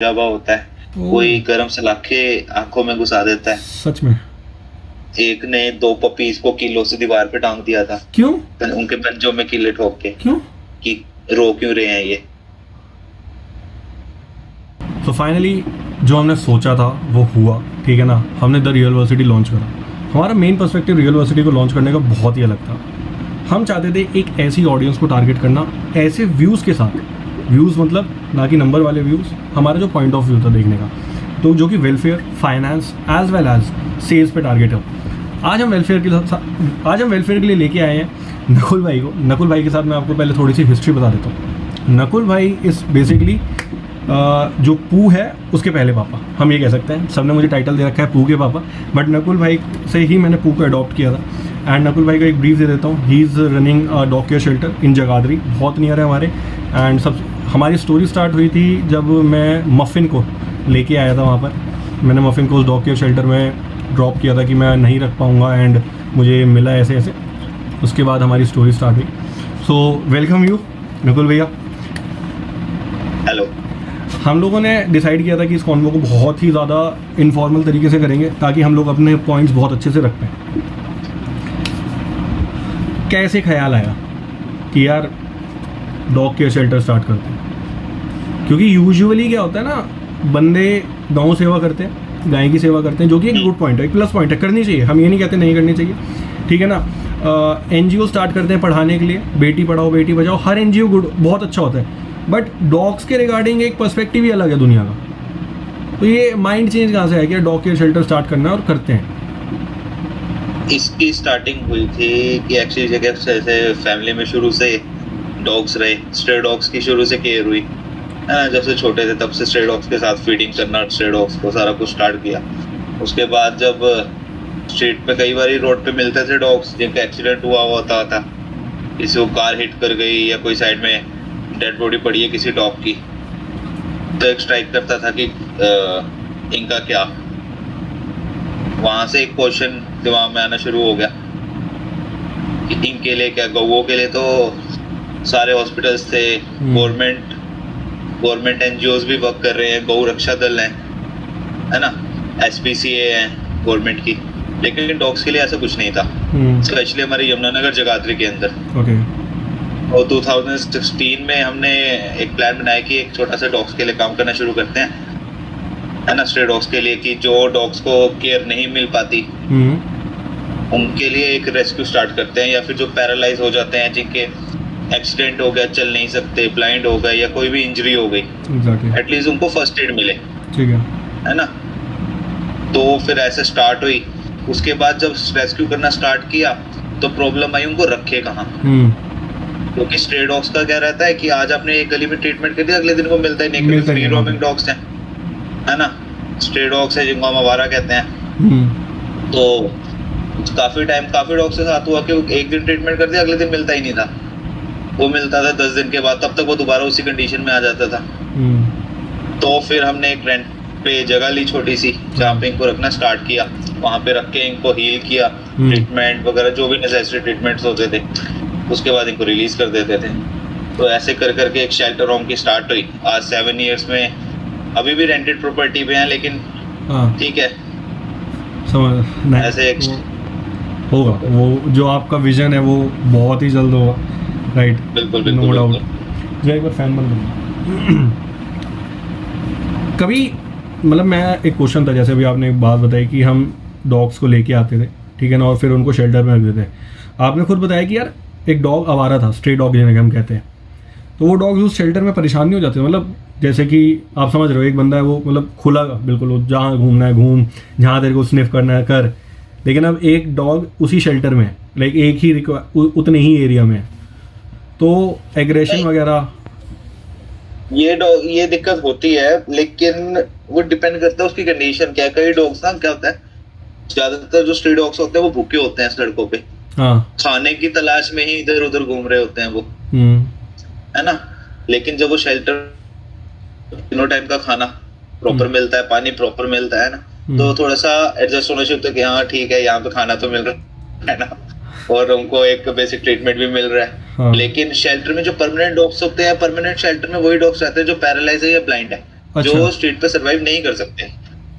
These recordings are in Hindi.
जावा होता है, कोई गरम सलाखे आंखों में घुसा देता है। सच में? एक ने 2 पपीज को किलो से दीवार पे टांग दिया था। क्यों? उनके पंजों में किले ठोक के। क्यों? कि रो क्यों रहे हैं ये। तो फाइनली जो हमने सोचा था वो हुआ, ठीक है ना। हमने द रियल वर्सिटी लॉन्च करा। हमारा मेन पर्सपेक्टिव रियल वर्सिटी को लॉन्च करने का बहुत ही अलग था। हम चाहते थे एक ऐसी ऑडियंस को टारगेट करना, ऐसे व्यूज़ के साथ। व्यूज़ मतलब ना कि नंबर वाले व्यूज़, हमारा जो पॉइंट ऑफ व्यू था देखने का, तो जो कि welfare, finance as well as sales पे टारगेट है। आज हम वेलफेयर के लिए लेके आए हैं नकुल भाई को। नकुल भाई के साथ मैं आपको पहले थोड़ी सी हिस्ट्री बता देता हूँ। नकुल भाई इस बेसिकली जो पू है उसके पहले पापा, हम ये कह सकते हैं। सबने मुझे टाइटल दे रखा है पू के पापा, बट नकुल भाई से ही मैंने पू को अडॉप्ट किया था। एंड नकुल भाई को एक ब्रीफ दे देता हूँ। He is running dog care shelter in Jagadhri, बहुत नियर है हमारे। एंड सब हमारी स्टोरी स्टार्ट हुई थी जब मैं मफ़िन को लेके आया था वहाँ पर। मैंने मफ़िन को उस डॉग केयर शेल्टर में ड्रॉप किया था कि मैं नहीं रख पाऊँगा, एंड मुझे मिला ऐसे ऐसे। उसके बाद हमारी स्टोरी स्टार्ट हुई। सो वेलकम यू नकुल भैया। हेलो। हम लोगों ने डिसाइड किया था कि इस कॉन्वो को बहुत ही ज़्यादा इनफॉर्मल तरीके से करेंगे ताकि हम लोग अपने पॉइंट्स बहुत अच्छे से रख पाएँ। कैसे ख्याल आया कि यार डॉग केयर शेल्टर स्टार्ट करते हैं? क्योंकि यूजुअली क्या होता है ना, बंदे गौ सेवा करते हैं, गाय की सेवा करते हैं, जो कि एक गुड पॉइंट है, एक प्लस पॉइंट है, करनी चाहिए। हम ये नहीं कहते नहीं करनी चाहिए, ठीक है ना। NGO स्टार्ट करते हैं पढ़ाने के लिए, बेटी पढ़ाओ बेटी बचाओ, हर NGO गुड, बहुत अच्छा होता है। बट डॉग्स के रिगार्डिंग एक पर्सपेक्टिव ही अलग है दुनिया का। तो ये माइंड चेंज कहाँ से आया कि डॉग केयर शेल्टर स्टार्ट करना है और करते हैं? इसकी स्टार्टिंग हुई थी कि एक्चुअली जगह से फैमिली में शुरू से डॉग्स रहे, स्ट्रे डॉग्स की शुरू से केयर हुई। जब से छोटे थे तब से स्ट्रे डॉग्स के साथ फीडिंग करना, स्ट्रे डॉग्स को सारा कुछ स्टार्ट किया। उसके बाद जब स्ट्रीट पे कई बार रोड पे मिलते थे डॉग्स जिनका एक्सीडेंट हुआ होता था, किसी को कार हिट कर गई या कोई साइड में डेड बॉडी पड़ी है किसी डॉग की, तो एक स्ट्राइक करता था कि इनका क्या। वहां से एक क्वेश्चन दिमाग में आना शुरू हो गया कि इनके लिए क्या, गौओं के लिए तो सारे हॉस्पिटल्स थे, गवर्नमेंट NGOs भी वर्क कर रहे हैं, गौ रक्षा दल है ना, SPCA है गवर्नमेंट की, लेकिन डॉग्स के लिए ऐसा कुछ नहीं था। स्पेशली हमारे यमुनानगर जगाधरी के अंदर। और 2016 में हमने एक प्लान बनाया कि एक छोटा सा डॉग्स के लिए काम करना शुरू करते हैं, है ना, स्ट्रे डॉग्स के लिए, कि जो डॉग्स को केयर नहीं मिल पाती उनके लिए एक रेस्क्यू स्टार्ट करते हैं, या फिर जो पैरालाइज हो जाते हैं, जिनके एक्सीडेंट हो गया, चल नहीं सकते, ब्लाइंड हो गए, या कोई भी इंजरी हो गई, एटलीस्ट उनको फर्स्ट एड मिले, ठीक है ना। तो फिर ऐसे स्टार्ट हुई। उसके बाद जब रेस्क्यू करना स्टार्ट किया तो प्रॉब्लम आई उनको रखे कहाँ, क्योंकि स्ट्रे डॉग्स का क्या रहता है कि आज आपने एक गली में ट्रीटमेंट कर दिया, अगले दिन को मिलता ही नहीं, क्योंकि फ्री रोमिंग डॉग्स हैं, है ना, स्ट्रे डॉग्स है जिनको हम आवारा कहते हैं। तो काफी डॉग्स के साथ हुआ कि एक दिन ट्रीटमेंट कर दिया, अगले दिन मिलता ही नहीं था। वो मिलता था 10 दिन के बाद, तब तक वो दोबारा उसी कंडीशन में आ जाता था। तो फिर हमने एक रेंट पे जगह ली छोटी सी, जहाँ पे इनको रखना स्टार्ट किया। वहाँ पे रख के इनको हील किया, ट्रीटमेंट वगैरह जो भी नेसेसरी ट्रीटमेंट्स होते थे, उसके बाद इनको रिलीज कर देते थे। तो ऐसे कर करके एक शेल्टर होम की स्टार्ट हुई। आज 7 इयर्स में अभी भी रेंटेड प्रॉपर्टी पे हैं, लेकिन ठीक है, समझ ऐसे एक होगा। वो जो आपका विजन है वो बहुत ही जल्द होगा, राइट? बिल्कुल नो डाउट। जो एक बार फैन बन गया कभी, मतलब मैं एक क्वेश्चन था, जैसे अभी आपने एक बात बताई कि हम डॉग्स को लेके आते थे, ठीक है ना, और फिर उनको शेल्टर में रख देते। आपने खुद बताया कि यार एक डॉग आवारा था, स्ट्रे डॉग जिन्हें हम कहते हैं, तो वो डॉग्स उस शेल्टर में परेशान नहीं हो जाते? मतलब जैसे कि आप समझ रहे हो, एक बंदा है वो मतलब खुला बिल्कुल, जहाँ घूमना है घूम, जहाँ तेरे को स्निफ करना है कर, लेकिन अब एक डॉग उसी शेल्टर में, लाइक एक ही उतने ही एरिया में, तो एग्रेशन वगैरह ये दिक्कत होती है, लेकिन वो डिपेंड करता है उसकी कंडीशन क्या है। कई डॉग्स ना क्या होता है, ज्यादातर जो स्ट्री डॉग्स होते हैं वो भूखे होते हैं सड़कों पे, खाने की तलाश में ही इधर उधर घूम रहे होते हैं वो, है ना। लेकिन जब वो शेल्टर तीनों टाइम का खाना प्रॉपर मिलता है, पानी प्रॉपर मिलता है ना, तो थोड़ा सा एडजस्ट होना शुरू होता है कि हाँ ठीक है, यहाँ पे खाना तो मिल रहा है ना, और उनको एक बेसिक ट्रीटमेंट भी मिल रहा है। लेकिन शेल्टर में जो परमानेंट डॉग्स होते हैं, परमानेंट शेल्टर में वही डॉग्स रहते हैं जो पैरालाइज है या ब्लाइंड है। अच्छा। जो स्ट्रीट पे सरवाइव नहीं कर सकते।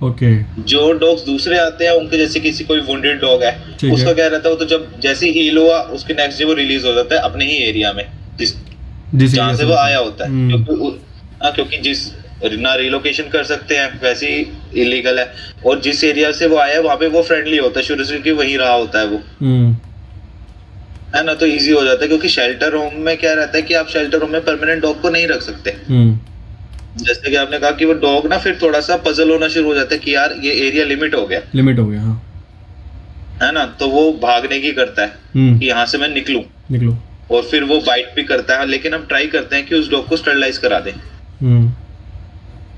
ओके। जो डॉग्स दूसरे आते हैं उनके, जैसे किसी कोई वुंडेड डॉग है, ठीक उसका है। क्या रहता है, वो तो जब जैसे हील हुआ उसके नेक्स्ट डे वो रिलीज हो जाता है अपने ही एरिया में, जिस जहाँ एरिया से से वो होता आया होता है। क्योंकि जिस ना रिलोकेशन कर सकते हैं, वैसे ही इलीगल है। और जिस एरिया से वो आया है वहाँ पे वो फ्रेंडली होता है शुरू से, कि वहीं रहा होता है वो, है ना, तो इजी हो जाता है। क्योंकि शेल्टर होम में क्या रहता है कि आप शेल्टर होम में परमानेंट डॉग को नहीं रख सकते। जैसे कि आपने कहा कि वो डॉग ना फिर थोड़ा सा पजल होना शुरू हो जाता है कि यार ये एरिया लिमिट हो गया, हाँ। है ना, तो वो भागने की करता है कि यहाँ से मैं निकलूं। और फिर वो बाइट भी करता है, लेकिन हम ट्राई करते हैं कि उस डॉग को स्टरलाइज करा दें,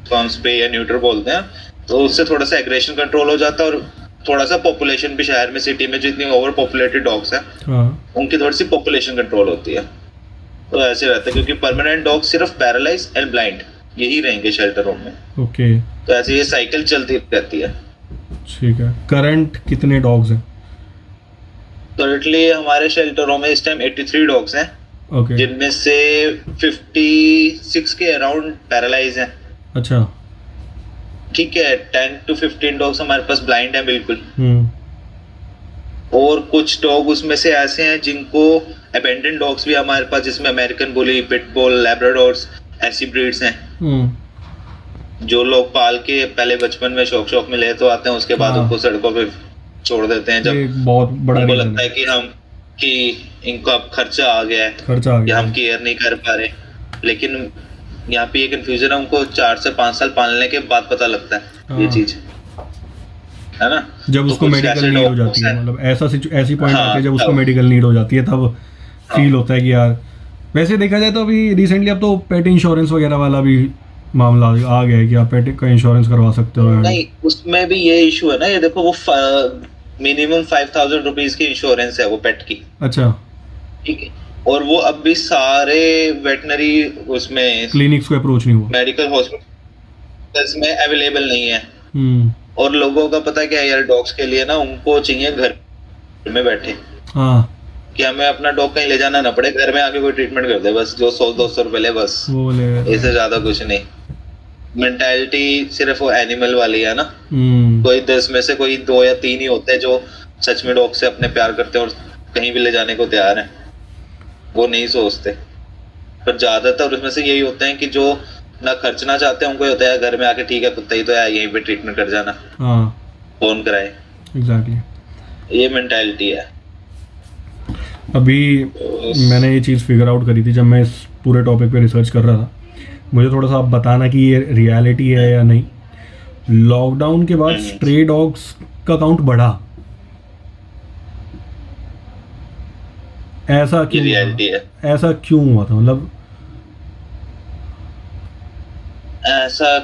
तो हम स्प्रे या न्यूट्र बोलते हैं। तो उससे थोड़ा सा एग्रेशन कंट्रोल हो जाता है, और थोड़ा सा पॉपुलेशन भी शहर में, सिटी में जितनी ओवर पॉपुलेटेड डॉग्स हैं, उनकी थोड़ी सी पॉपुलेशन कंट्रोल होती है। तो ऐसे रहता है, क्योंकि परमानेंट डॉग सिर्फ पैरालाइज एंड ब्लाइंड यही रहेंगे शेल्टर होम में। ओके। तो ऐसे ये साइकिल चलती रहती है। ठीक है। करंट कितने डॉग्स हैं? करंटली हमारे शेल्टर होम में इस टाइम 83 डॉग्स हैं। ओके। जिनमें से 56 के अराउंड पैरालाइज हैं। अच्छा। ठीक है, 10 to 15 डॉग्स हमारे पास ब्लाइंड है बिल्कुल। और कुछ डॉग उसमें से ऐसे हैं जिनको अबेंडन डॉग्स भी हमारे पास, जिसमें अमेरिकन बुली, पिटबुल, लैब्राडोर्स, ऐसी ब्रीड्स हैं जो लोग पाल के पहले बचपन में शौक में ले तो आते हैं, उसके बाद उनको सड़कों पे छोड़ देते हैं जब बहुत बड़ा उनको लगता है कि इनको अब खर्चा आ गया है या हम केयर नहीं कर पा रहे। लेकिन यहाँ पे ये कंफ्यूजन है, उनको 4 से 5 साल पालने के बाद पता लगता है ये चीज, है ना, जब उसको मेडिकल नीड हो जाती है। मतलब ऐसी पॉइंट आती है जब उसको मेडिकल नीड हो जाती है, तब फील होता है कि यार। वैसे देखा जाए तो अभी रिसेंटली अब तो पेट इंश्योरेंस वगैरह वाला भी मामला आ गया है कि आप पेट का इंश्योरेंस करवा सकते हो। नहीं, उसमें भी ये इशू है ना, ये देखो वो मिनिमम 5,000 रुपीज की इंश्योरेंस है वो पेट की। अच्छा। ठीक है, और वो अब भी सारे वेटनरी उसमें क्लिनिक्स को अप्रोच नहीं हुआ, मेडिकल हॉस्पिटल्स में अवेलेबल नहीं है। और लोगों का पता क्या है यार, डॉग्स के लिए ना उनको चाहिए घर में बैठे, कि हमें अपना डॉग कहीं ले जाना ना पड़े, घर में आके कोई ट्रीटमेंट कर दे बस, जो 100-200 रुपए ले बस, इससे ज्यादा कुछ नहीं। मेंटालिटी सिर्फ वो एनिमल वाली है ना। कोई 10 में से कोई 2 या 3 ही होते हैं जो सच में डॉग से अपने प्यार करते हैं और कहीं भी ले जाने को तैयार हैं, वो नहीं सोचते। पर ज्यादातर उसमें से यही होते हैं कि जो ना खर्चना चाहते हैं, उनको होता है घर में आके ठीक है कुत्ता ही तो है, यहीं पे ट्रीटमेंट कर जाना, फोन कराए। एग्जैक्टली, ये मेंटालिटी है। अभी मैंने ये चीज़ फिगर आउट करी थी जब मैं इस पूरे टॉपिक पे रिसर्च कर रहा था। मुझे थोड़ा सा आप बताना कि ये रियलिटी है या नहीं। लॉकडाउन के बाद स्ट्रे डॉग्स का काउंट बढ़ा, ऐसा क्यों? रियलिटी है। ऐसा क्यों हुआ था? मतलब ऐसा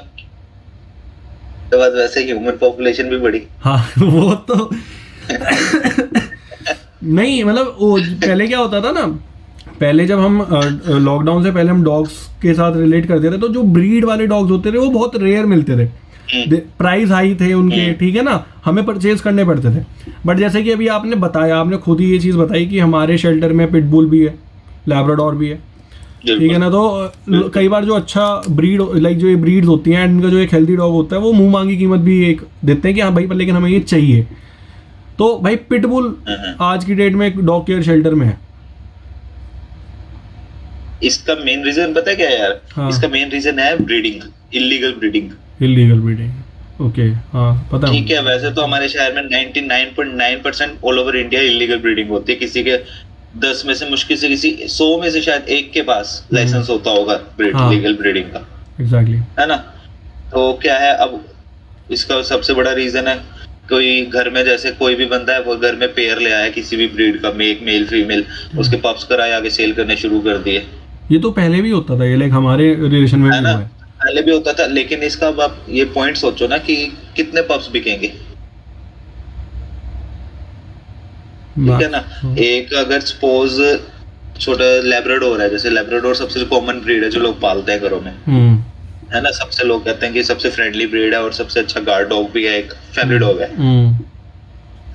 तो बात, वैसे ह्यूमन पॉपुलेशन भी बढ़ी। हाँ वो तो नहीं, मतलब वो पहले क्या होता था ना, पहले जब हम लॉकडाउन से पहले हम डॉग्स के साथ रिलेट करते थे, तो जो ब्रीड वाले डॉग्स होते थे वो बहुत रेयर मिलते थे, प्राइस हाई थे उनके, ठीक है ना, हमें परचेज करने पड़ते थे। बट जैसे कि अभी आपने बताया, आपने खुद ही ये चीज़ बताई कि हमारे शेल्टर में पिटबुल भी है, लैब्राडोर भी है, ठीक है ना। तो कई बार जो अच्छा ब्रीड, लाइक जो ये ब्रीड्स होती हैं, इनका जो एक हेल्दी डॉग होता है, वो मुंह मांगी कीमत भी एक देते हैं कि हाँ भाई, पर लेकिन हमें ये चाहिए। तो भाई पिटबुल आज की डेट में एक डॉग केयर शेल्टर में है। इसका मेन रीजन पता है क्या है यार? हाँ। इसका मेन रीजन है breeding, illegal breeding. Illegal breeding, okay, हाँ पता है। ठीक है, वैसे तो हमारे शहर में 99.9% all over India illegal breeding होती है। किसी के 10 में से मुश्किल से किसी 100 में से शायद एक के पास लाइसेंस होता होगा लीगल ब्रीडिंग का। एग्जैक्टली, है ना। तो क्या है, अब इसका सबसे बड़ा रीजन है, कोई घर में जैसे कोई भी बंदा है, वो घर में पेयर ले आया किसी भी ब्रीड का, एक मेल फीमेल, उसके पप्स कराए, आगे सेल करने शुरू कर दिए। ये तो पहले भी होता था, ये लाइक हमारे रिलेशन में भी हुआ है। पहले भी होता था, लेकिन इसका अब आप ये पॉइंट सोचो ना कि कितने पप्स बिकेंगे, ठीक है ना। एक अगर सपोज छोटा लैब्राडोर है, जैसे लैब्राडोर सबसे कॉमन ब्रीड है जो लोग पालते हैं घरों में, है ना। सबसे लोग कहते हैं कि सबसे फ्रेंडली ब्रीड है और सबसे अच्छा गार्ड डॉग भी है, एक फैमिली डॉग है।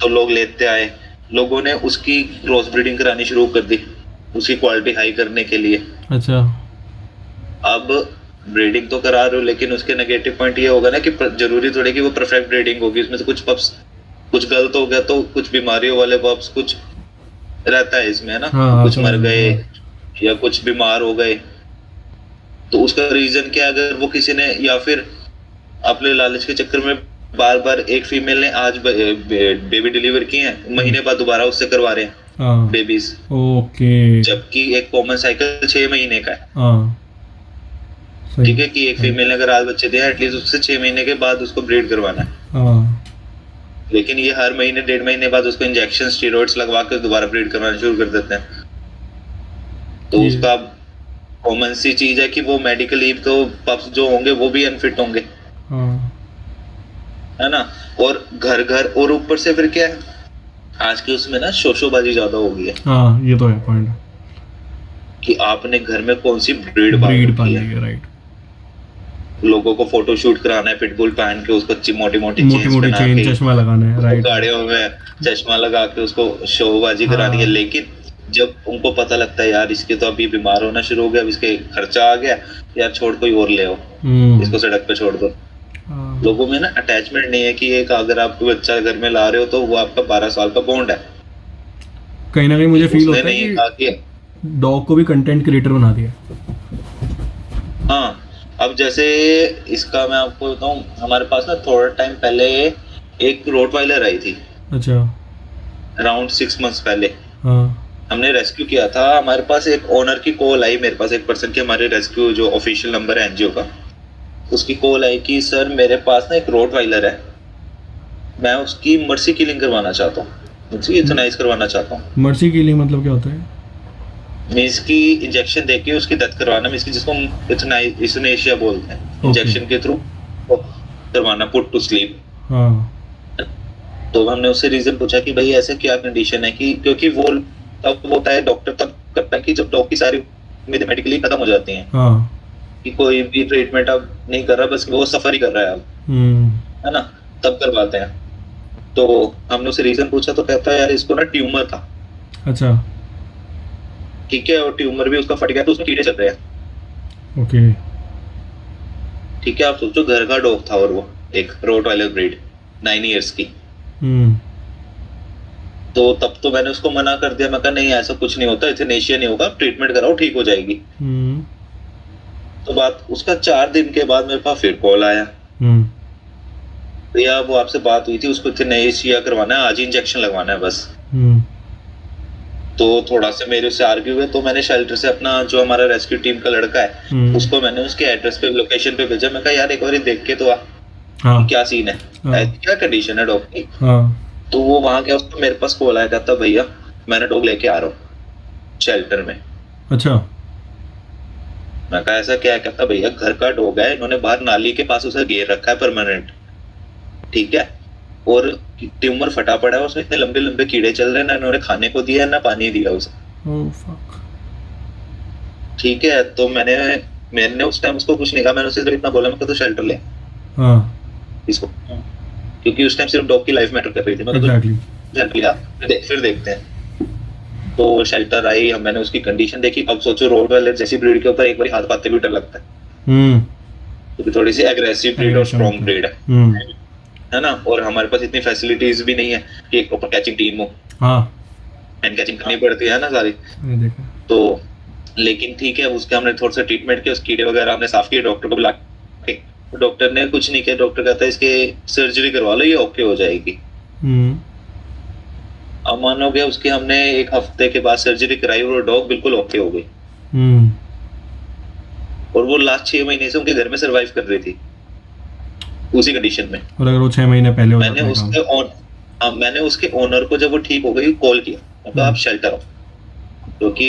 तो लोग लेते आए, लोगों ने उसकी क्रॉस ब्रीडिंग करानी शुरू कर दी, उसकी क्वालिटी हाई करने के लिए। अच्छा। अब ब्रीडिंग तो करा रहे हो, लेकिन उसके नेगेटिव पॉइंट ये होगा ना कि जरूरी थोड़ी कि वो परफेक्ट ब्रीडिंग होगी, उसमें से कुछ पप्स कुछ गलत हो गया तो कुछ बीमारियों वाले पप्स कुछ रहता है इसमें, है ना। हाँ, कुछ समझ मर गया। गए या कुछ बीमार हो गए, तो उसका रीजन क्या है? अगर वो किसी ने या फिर अपने लालच के चक्कर में बार बार एक फीमेल ने आज बेबी डिलीवर किए हैं, महीने बाद दोबारा उससे करवा रहे हैं हाँ, बेबीज, ओके। जबकि एक कॉमन साइकिल 6 महीने का है। हाँ, सही। ठीक है कि एक फीमेल ने अगर आज बच्चे दिए एटलीस्ट उससे 6 महीने के बाद उसको ब्रीड करवाना है, हाँ, लेकिन ये हर महीने 1.5 महीने बाद उसको इंजेक्शन स्टेरॉइड्स लगवा के दोबारा ब्रीड करवाना शुरू कर देते हैं। तो ये- उसका कॉमन सी चीज है कि वो मेडिकली तो पप्स जो होंगे वो भी अनफिट होंगे, हाँ, है ना। और घर घर और ऊपर से फिर क्या है, आज के उसमें ना शोशोबाजी ज्यादा हो गई है हाँ, ये तो है पॉइंट। कि आपने घर में कौन सी ब्रीड ब्रीड पाली पाली है। है, राइट। लोगों को फोटो शूट कराना है पिटबुल पहन के, उसको मोटी मोटी मोटी मोटी चेन, चश्मा लगाना है, राइट। गाड़ियों में चश्मा लगा के उसको शोबाजी करानी है। हाँ। लेकिन जब उनको पता लगता है यार इसके तो अभी बीमार होना शुरू हो गया, अब इसके खर्चा आ गया, यार छोड़ कोई और ले आओ, इसको सड़क पे छोड़ दो। हाँ, लोगों में ना अटैचमेंट नहीं है कि एक अगर आप कोई बच्चा घर में ला रहे हो तो वो आपका 12 साल का बॉन्ड है। कहीं ना कहीं मुझे फील उसने होता है नहीं कहा कि कि डॉग को भी कंटेंट क्रिएटर बना दिया। हाँ। अब जैसे इसका मैं आपको बताऊं, हमारे पास ना थोड़ा टाइम पहले एक रोटवाइलर आई थी, अच्छा। अराउंड 6 मंथ्स पहले हाँ, हमने रेस्क्यू किया था। हमारे पास एक ओनर की कॉल आई, मेरे पास एक पर्सन की, हमारे रेस्क्यू जो ऑफिशियल नंबर है एनजीओ का, उसकी कॉल आई कि सर मेरे पास ना एक रोटवाइलर है, मैं उसकी मर्सी किलिंग करवाना चाहता हूँ, उसकी यूथनाइज करवाना चाहता हूँ। मर्सी किलिंग मतलब क्या होता है? मीन्स की इंजेक्शन देके उसकी डेथ करवाना, मीन्स की जिसको यूथनेशिया बोलते हैं, इंजेक्शन के थ्रू करवाना, पुट टू स्लीप। हाँ, तो हमने उससे रीजन पूछा कि भाई ऐसे क्या कंडीशन है, कि क्योंकि वो तब होता है डॉक्टर तब करता है कि जब डॉग की सारी उम्मीदें मेडिकली खत्म हो जाती हैं, हाँ, कि कोई भी ट्रीटमेंट अब नहीं कर रहा, बस वो सफर ही कर रहा है अब, है ना, तब करवाते हैं। तो हमने उससे रीजन पूछा तो कहता है यार इसको ना ट्यूमर था। अच्छा, ठीक है, और ट्यूमर भी उसका फट गया तो उसमें कीड़े चल रहे हैं। ओके। ठीक है, आप सोचो घर का डॉग था और वो एक रोटवाइलर ब्रीड 9 इयर्स की। तो तब तो मैंने उसको मना कर दिया, मैं कहा नहीं ऐसा कुछ नहीं होता, यूथनेशिया नहीं होगा, ट्रीटमेंट कराओ ठीक हो जाएगी। तो बात उसका 4 दिन के बाद मेरे पास फिर कॉल आया, भैया वो आपसे बात हुई थी, उसको यूथनेशिया करवाना है, आज ही इंजेक्शन लगवाना है बस। तो थोड़ा सा मेरे से आर्ग्यू हुए, तो मैंने शेल्टर से अपना जो हमारा रेस्क्यू टीम का लड़का है उसको मैंने उसके एड्रेस पे लोकेशन पे भेजा। मैं कहा यार एक बार देख के तो आ, हाँ, क्या सीन है, हाँ, क्या कंडीशन है डॉग की। हाँ, तो वो वहां गया, उसको मेरे पास कॉल आया, कहता भैया मैंने डॉग लेके आ रहा हूँ शेल्टर में। अच्छा, मैं कहा ऐसा क्या है? कहता भैया घर का डॉग है, इन्होंने बाहर नाली के पास उसे घेर रखा है परमानेंट, ठीक है, और ट्यूमर फटा पड़ा है, उसमें इतने लंबे लंबे कीड़े चल रहे हैं, ना इन्होंने खाने को दिया ना पानी दिया उसे। Oh fuck. ठीक है, तो मैंने उस टाइम उसको कुछ नहीं कहा, मैंने उसे सिर्फ इतना बोला, मैं तो शेल्टर ले हाँ, इसको, क्योंकि उस टाइम सिर्फ डॉग की लाइफ मैटर कर रही थी। मैं एग्जैक्टली। शेल्टर लिया, फिर देखते हैं। तो शेल्टर आई, हम मैंने उसकी कंडीशन देखी। अब सोचो रोटवाइलर जैसी ब्रीड के ऊपर एक बार हाथ पाते भी डर लगता है, क्योंकि थोड़ी सी एग्रेसिव ब्रीड और स्ट्रॉन्ग ब्रीड है ना। और हमारे पास इतनी फैसिलिटीज भी नहीं है कि एक प्रॉपर कैचिंग टीम हो, हाँ, हैंड कैचिंग करनी पड़ती है ना सारी। ये देखा। तो लेकिन ठीक है, उसके हमने थोड़ा सा ट्रीटमेंट किया, उस कीड़े वगैरह हमने साफ किए, डॉक्टर को बुला के। डॉक्टर ने कुछ नहीं किया, डॉक्टर कहता है इसके सर्जरी करवा लो, ये ओके हो जाएगी। अब मानोगे उसके हमने 1 हफ्ते के बाद सर्जरी कराई और डॉग बिल्कुल ओके हो गई। और वो लास्ट 6 महीने से उनके घर में सरवाइव कर रही थी उसी कंडीशन में। और अगर वो 6 महीने पहले हो मैंने उसके ओनर को जब वो ठीक हो गई कॉल किया, मतलब आप शेल्टर हो, क्योंकि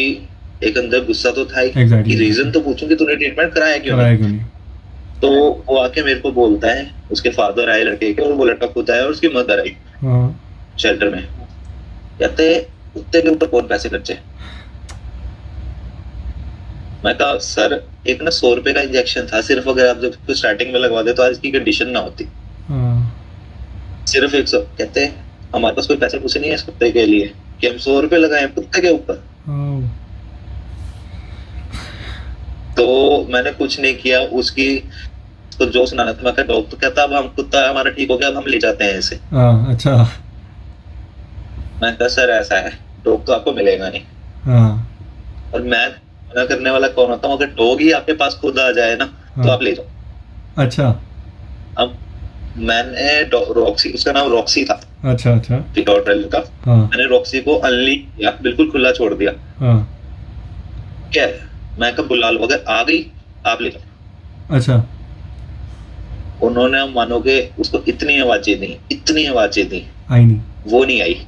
एक अंदर गुस्सा तो था ही कि रीजन तो पूछूं कि तूने ट्रीटमेंट कराया क्यों नहीं। तो वो आके मेरे को बोलता है, उसके फादर आए लड़के के, और वो लड़का खुद आया और उसकी मदर आई शेल्टर में, कहते कुत्ते के ऊपर कौन पैसे खर्चे। मैं कहा सर एक ना 100 रुपए का इंजेक्शन था सिर्फ, अगर आप जब स्टार्टिंग में लगवा दे तो आज की कंडीशन ना होती। सिर्फ 100। कहते हमारे पास कोई पैसे पूछे नहीं है इस कुत्ते के लिए कि हम 100 रुपए लगाए कुत्ते के ऊपर। तो मैंने कुछ नहीं किया, उसकी तो जो सुनाना था, मैं कहा डॉग तो कहता अब हम कुत्ता हमारा ठीक हो गया, अब हम ले जाते हैं इसे। हाँ, अच्छा। मैं कहा सर ऐसा है, डॉग तो आपको मिलेगा नहीं। हाँ, और मैं मना करने वाला कौन होता हूँ, अगर डॉग ही आपके पास खुद आ जाए ना तो हाँ। आप ले जाओ। अच्छा, अब मैंने रॉक्सी, उसका नाम रॉक्सी था, अच्छा, अच्छा। डॉटरल का, हाँ, मैंने रॉक्सी को अनली किया, बिल्कुल खुला छोड़ दिया। हाँ। क्या है, मैं कब बुला लो, अगर आ गई आप ले जाओ। अच्छा। उन्होंने मानोगे उसको इतनी आवाजें दी, इतनी आवाजें दी, आई नहीं। वो नहीं आई।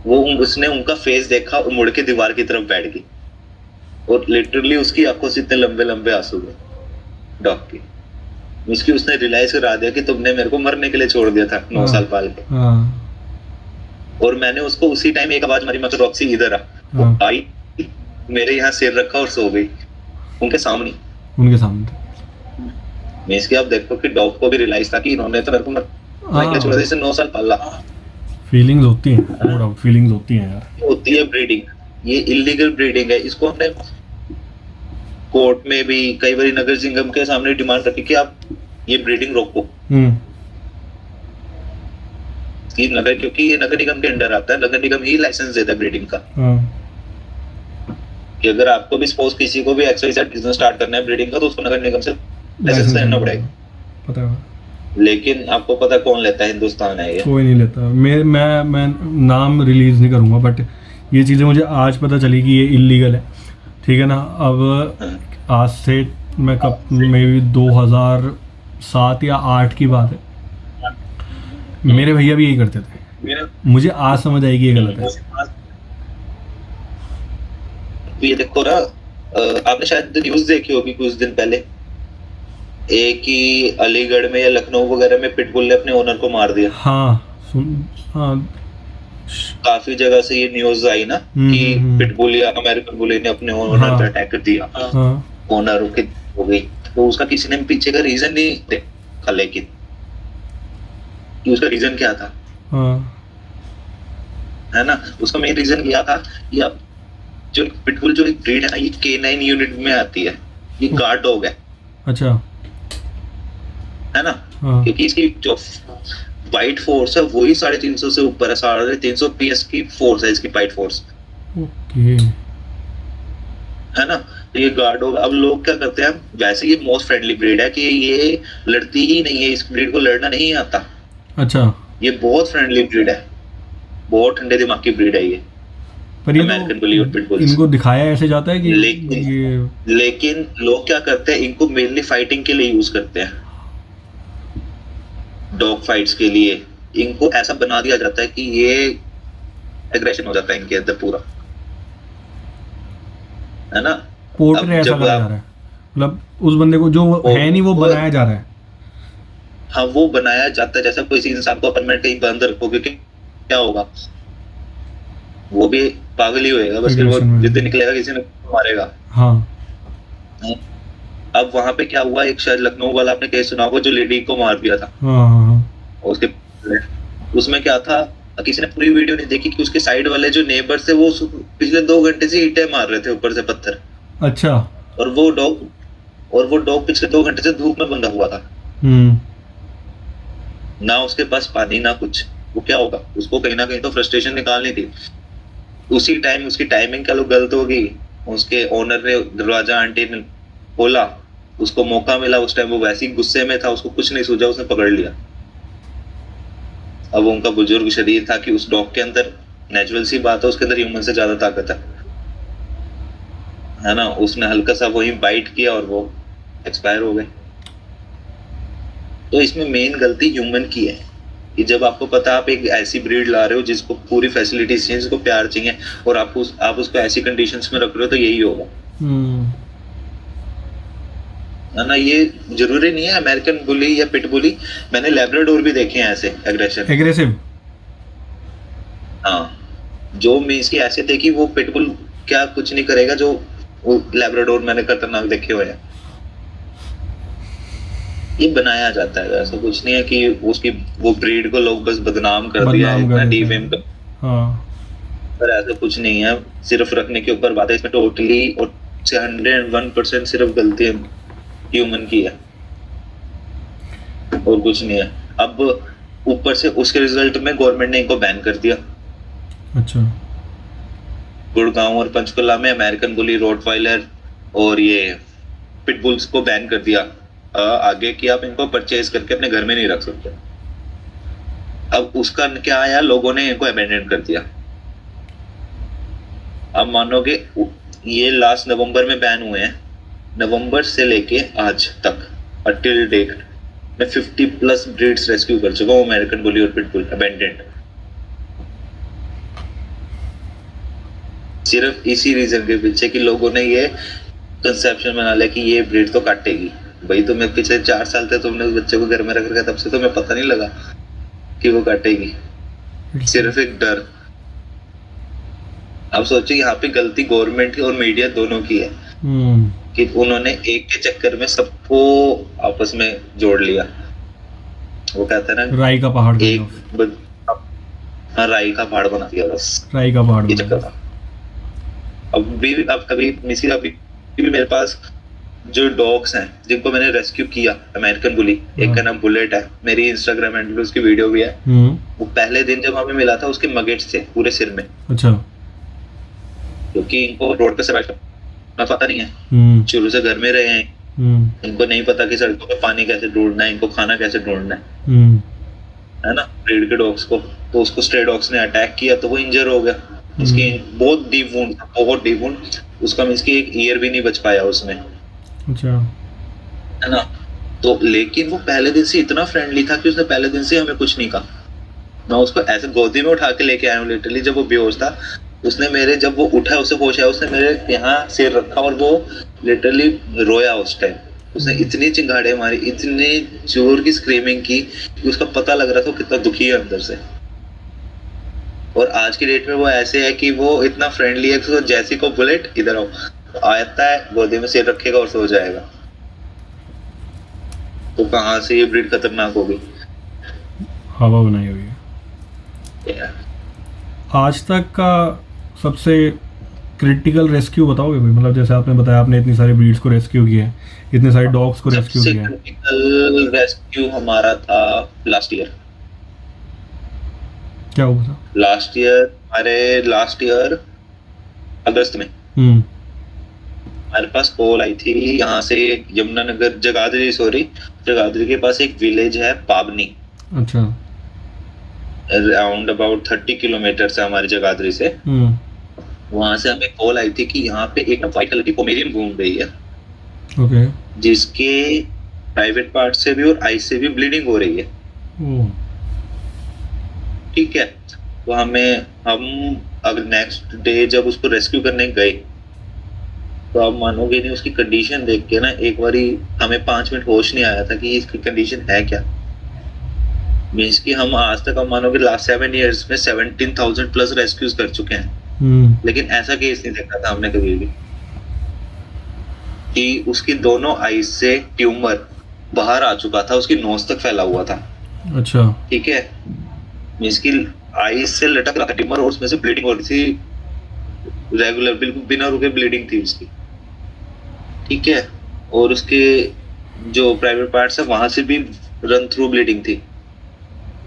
वो उसने उनका फेस देखा और मुड़ के दीवार की तरफ बैठ गई, और लिटरली उसकी आंखों से इतने लंबे लंबे आंसू गए डॉग की। उसकी उसने रियलाइज करा दिया कि तुमने मेरे को मरने के लिए छोड़ दिया था 9 साल पाल के। हाँ, और मैंने उसको उसी टाइम एक आवाज मारी, मैं रॉक्सी इधर आ। वो हाँ। आई, मेरे यहाँ सिर रखा और सो गई उनके सामने। उनके सामने। मींस कि आप देखो कि डॉग को भी रियलाइज था कि इन्होंने तो मेरे को मरने के लिए छोड़ा था, इसे 9 साल पाला। फीलिंग्स होती हैं, नो डाउट फीलिंग्स होती हैं यार। होती है ब्रीडिंग, ये इलीगल ब्रीडिंग है। इसको हमने कोर्ट में भी कई बार नगर निगम के सामने डिमांड रखी कि आप ये ब्रीडिंग रोको। कि नगर, क्योंकि ये नगर निगम के अंडर आता है, नगर निगम ही लाइसेंस देता है ब्रीडिंग का। कि अगर आपको भी सपोज किसी को भी एक्सरसाइज बिजनेस स्टार्ट करना है ब्रीडिंग का, तो उसको नगर निगम से लाइसेंस लेना पड़ेगा। पता है। लेकिन आपको पता कौन लेता है, हिंदुस्तान है ये। कोई नहीं लेता। मैं नाम रिलीज नहीं करूँगा, बट ये चीज़ें मुझे आज पता चली कि ये इलीगल है, ठीक है ना। अब आज से मैं कब, मे बी 2007 या 8 की बात है, मेरे भैया भी यही करते थे। मुझे आज समझ आई कि ये गलत है। ये देखो ना, आपने शायद न्यूज़ देखी होगी कुछ दिन पहले, एक ही अलीगढ़ में या लखनऊ वगैरह में पिटबुल ने अपने ओनर को मार दिया। हाँ। काफी जगह से ये न्यूज़ आई ना कि पिटबुल या अमेरिकन बुली ने अपने ओनर पर अटैक कर दिया, ओनर की हो गई। तो उसका किसी ने पीछे का रीजन नहीं देखा, लेकिन कि उसका रीजन क्या था, है ना। उसका मेन रीजन क्या था कि अब जो पिटबुल जो एक ब्रीड है ना, ये K9 यूनिट में आती है, ये गार्ड डॉग है। अच्छा, है ना। क्योंकि इसकी जो बाइट फोर्स है वही 350 से ऊपर है, 350 PS की फोर्स है इसकी बाइट फोर्स। ओके। है ना। तो ये गार्ड डॉग, अब लोग क्या करते हैं, वैसे ये मोस्ट फ्रेंडली ब्रीड है कि ये लड़ती ही नहीं है, इस ब्रीड को लड़ना नहीं आता। अच्छा। ये बहुत फ्रेंडली ब्रीड है, बहुत ठंडे दिमाग की ब्रीड है ये। पर ये अमेरिकन बुली और पिटबुल इनको दिखाया ऐसे जाता है कि लेकिन लोग क्या करते हैं, इनको मेनली फाइटिंग के लिए यूज करते हैं, डॉग फाइट्स के लिए। इनको ऐसा बना दिया जाता है कि ये एग्रेशन हो जाता है इनके अंदर पूरा, है ना। पोर्ट्रे ऐसा करा जा रहा है, मतलब उस बंदे को जो है नहीं वो बनाया जा रहा है। हाँ, वो बनाया जाता है जैसा कोई इंसान को अपार्टमेंट कहीं बंद रखोगे क्या होगा, वो भी पागल ही होएगा, बस फिर वो जिद्द निकलेगा, किसी ने मारेगा। हाँ। अब वहां पे क्या हुआ, एक शायद लखनऊ वाला आपने केस सुना होगा, जो लेडी को मार दिया था। हाँ। उसके उसमें क्या था, किसी ने पूरी वीडियो नहीं देखी कि उसके साइड वाले जो नेबर्स थे वो पिछले 2 घंटे से ईंटें मार रहे थे ऊपर से पत्थर। अच्छा। और वो डॉग पिछले 2 घंटे से धूप में बंधा हुआ था। ना उसके पास पानी ना कुछ। वो क्या होगा, उसको कहीं ना कहीं तो फ्रस्ट्रेशन निकालनी थी। उसी टाइम उसकी टाइमिंग क्या लोग गलत हो गई, उसके ओनर ने दरवाजा आंटी ने खोला, उसको मौका मिला उस टाइम, वो वैसे ही गुस्से में था, उसको कुछ नहीं सूझा, उसने पकड़ लिया। अब उनका बुजुर्ग शरीर था कि उस डॉग के अंदर, नेचुरल सी बात है, उसके अंदर ह्यूमन से ज्यादा ताकत है ना। उसने हल्का सा वही बाइट किया और वो एक्सपायर हो गए। तो इसमें मेन गलती ह्यूमन की है कि जब आपको पता आप एक ऐसी ब्रीड ला रहे हो जिसको पूरी फैसिलिटीज चाहिए, जिसको प्यार चाहिए, और आप उसको ऐसी कंडीशंस में रख रहे हो, तो यही होगा। है ना। ये जरूरी नहीं है अमेरिकन बुली या पिट बुली, मैंने लैब्राडोर भी देखे हैं ऐसे एग्रेसिव। हाँ, जो मीन्स की ऐसे थे कि वो पिटबुल क्या कुछ नहीं करेगा, जो वो लैब्राडोर मैंने खतरनाक देखे हुए हैं। ये बनाया जाता है, ऐसा कुछ नहीं है कि उसकी वो ब्रीड को लोग बस बदनाम कर दिया है, इतना डीफेम कर। पर ऐसा कुछ नहीं है, सिर्फ रखने के ऊपर बात है। इसमें टोटली और से 101% सिर्फ गलती ह्यूमन की है और कुछ नहीं है। अब ऊपर से उसके रिजल्ट में गवर्नमेंट ने इनको बैन कर दिया। अच्छा। गुड़गांव और पंचकुला में अमेरिकन बुली, रोटवाइलर और ये पिटबुल्स को बैन कर दिया आगे कि आप इनको परचेज करके अपने घर में नहीं रख सकते। अब उसका क्या आया, लोगों ने इनको अबेंडन कर दिया। अब मानोगे ये लास्ट नवंबर में बैन हुए हैं, नवंबर से लेके आज तक टिल डेट मैं 50+ ब्रीड्स रेस्क्यू कर चुका हूँ, अमेरिकन बुली और पिटबुल अबेंडेंड, सिर्फ इसी रीजन के पीछे कि लोगों ने ये कंसेप्शन बना लिया कि ये ब्रीड तो काटेगी। भाई तुम्हें पिछले 4 साल थे, तुमने उस बच्चे को घर में रख रखा, तब से तुम्हें पता नहीं लगा कि वो काटेगी, सिर्फ एक डर। अब सोचो यहाँ पे गलती गवर्नमेंट की और मीडिया दोनों की है कि उन्होंने एक के चक्कर में सबको आपस में जोड़ लिया। वो कहता है ना, राई का पहाड़, हाँ राई का पहाड़ बना दिया, बस राई का पहाड़ ये चक्कर था। अब अभी मेरे पास जो डॉग्स हैं जिनको मैंने रेस्क्यू किया, अमेरिकन बुली, एक का नाम बुलेट है, मेरी इंस्टाग्राम हैंडल पे उसकी वीडियो भी है। वो पहले दिन जब हमें मिला था उसके मगेट्स थे पूरे सिर में। अच्छा। क्योंकि इनको रोड पे सर्वाइव करना पता नहीं है, शुरू से घर में रहे हैं, इनको नहीं पता कि सड़कों पे पानी कैसे ढूंढना है, इनको खाना कैसे ढूंढना है ना, ब्रीड के डॉग्स को। तो उसको स्ट्रे डॉग्स ने अटैक किया तो वो इंजर हो गया, उसकी बहुत डीप वुंड था, बहुत डीप वुंड, उसका इसकी एक ईयर भी नहीं बच पाया उसमें। अच्छा। है ना, तो लेकिन वो पहले दिन से इतना फ्रेंडली था कि उसने पहले दिन से हमें कुछ नहीं कहा। मैं उसको ऐसे गोदी में उठा के लेके आया हूँ लिटरली, जब वो बेहोश था उसने मेरे, जब वो उठा उसे होश आया, उसने मेरे यहाँ सिर रखा और वो लिटरली रोया उस टाइम। उसने इतनी चिंगाड़े मारी, इतनी जोर की स्क्रीमिंग की कि उसका पता लग रहा था कितना दुखी है अंदर से। और आज की डेट में वो ऐसे है कि वो इतना फ्रेंडली है कि जैसी को बुलेट इधर आओ आता है, गोदी में सिर रखेगा और सो जाएगा। तो कहाँ से ये ब्रीड खतरनाक हो गई, हवा बनाई हुई है। आज तक का सबसे क्रिटिकल रेस्क्यू बताओगे कोई? मतलब जैसे आपने बताया आपने इतनी सारी ब्रीड्स को रेस्क्यू किया है, इतने सारे डॉग्स को रेस्क्यू किया है। क्रिटिकल रेस्क्यू हमारा था लास्ट ईयर। क्या हुआ था लास्ट ईयर अगस्त में हमारे पास कॉल आई थी यहाँ से यमुनानगर, जगाधरी के पास एक विलेज है पाबनी। अच्छा। अराउंड अबाउट 30 किलोमीटर से हमारी जगाधरी से। वहां से हमें कॉल आई थी कि यहाँ पे एक व्हाइट कलर की पोमेरियन घूम रही है, ओके, जिसके प्राइवेट पार्ट से भी और आई से भी ब्लीडिंग हो रही है। ठीक है, तो हम अगर नेक्स्ट डे जब उसको रेस्क्यू करने गए तो आप मानोगे नहीं, उसकी कंडीशन देख के ना एक बारी हमें 5 मिनट होश नहीं आया था कि इसकी कंडीशन है क्या। मीन्स कि हम आज तक, हम मानोगे लास्ट 7 इयर्स में 17,000+ रेस्क्यूज कर चुके हैं, लेकिन ऐसा केस नहीं देखा था हमने कभी भी कि उसकी दोनों आईज से ट्यूमर बाहर आ चुका था, उसकी नोज तक फैला हुआ था। अच्छा। ठीक है, मीन्स की आईज से लटक रहा था ट्यूमर और उसमें से ब्लीडिंग हो रही थी रेगुलर, बिल्कुल बिना रुके ब्लीडिंग थी उसकी। ठीक है, और उसके जो प्राइवेट पार्ट्स है वहां से भी रन थ्रू ब्लीडिंग थी,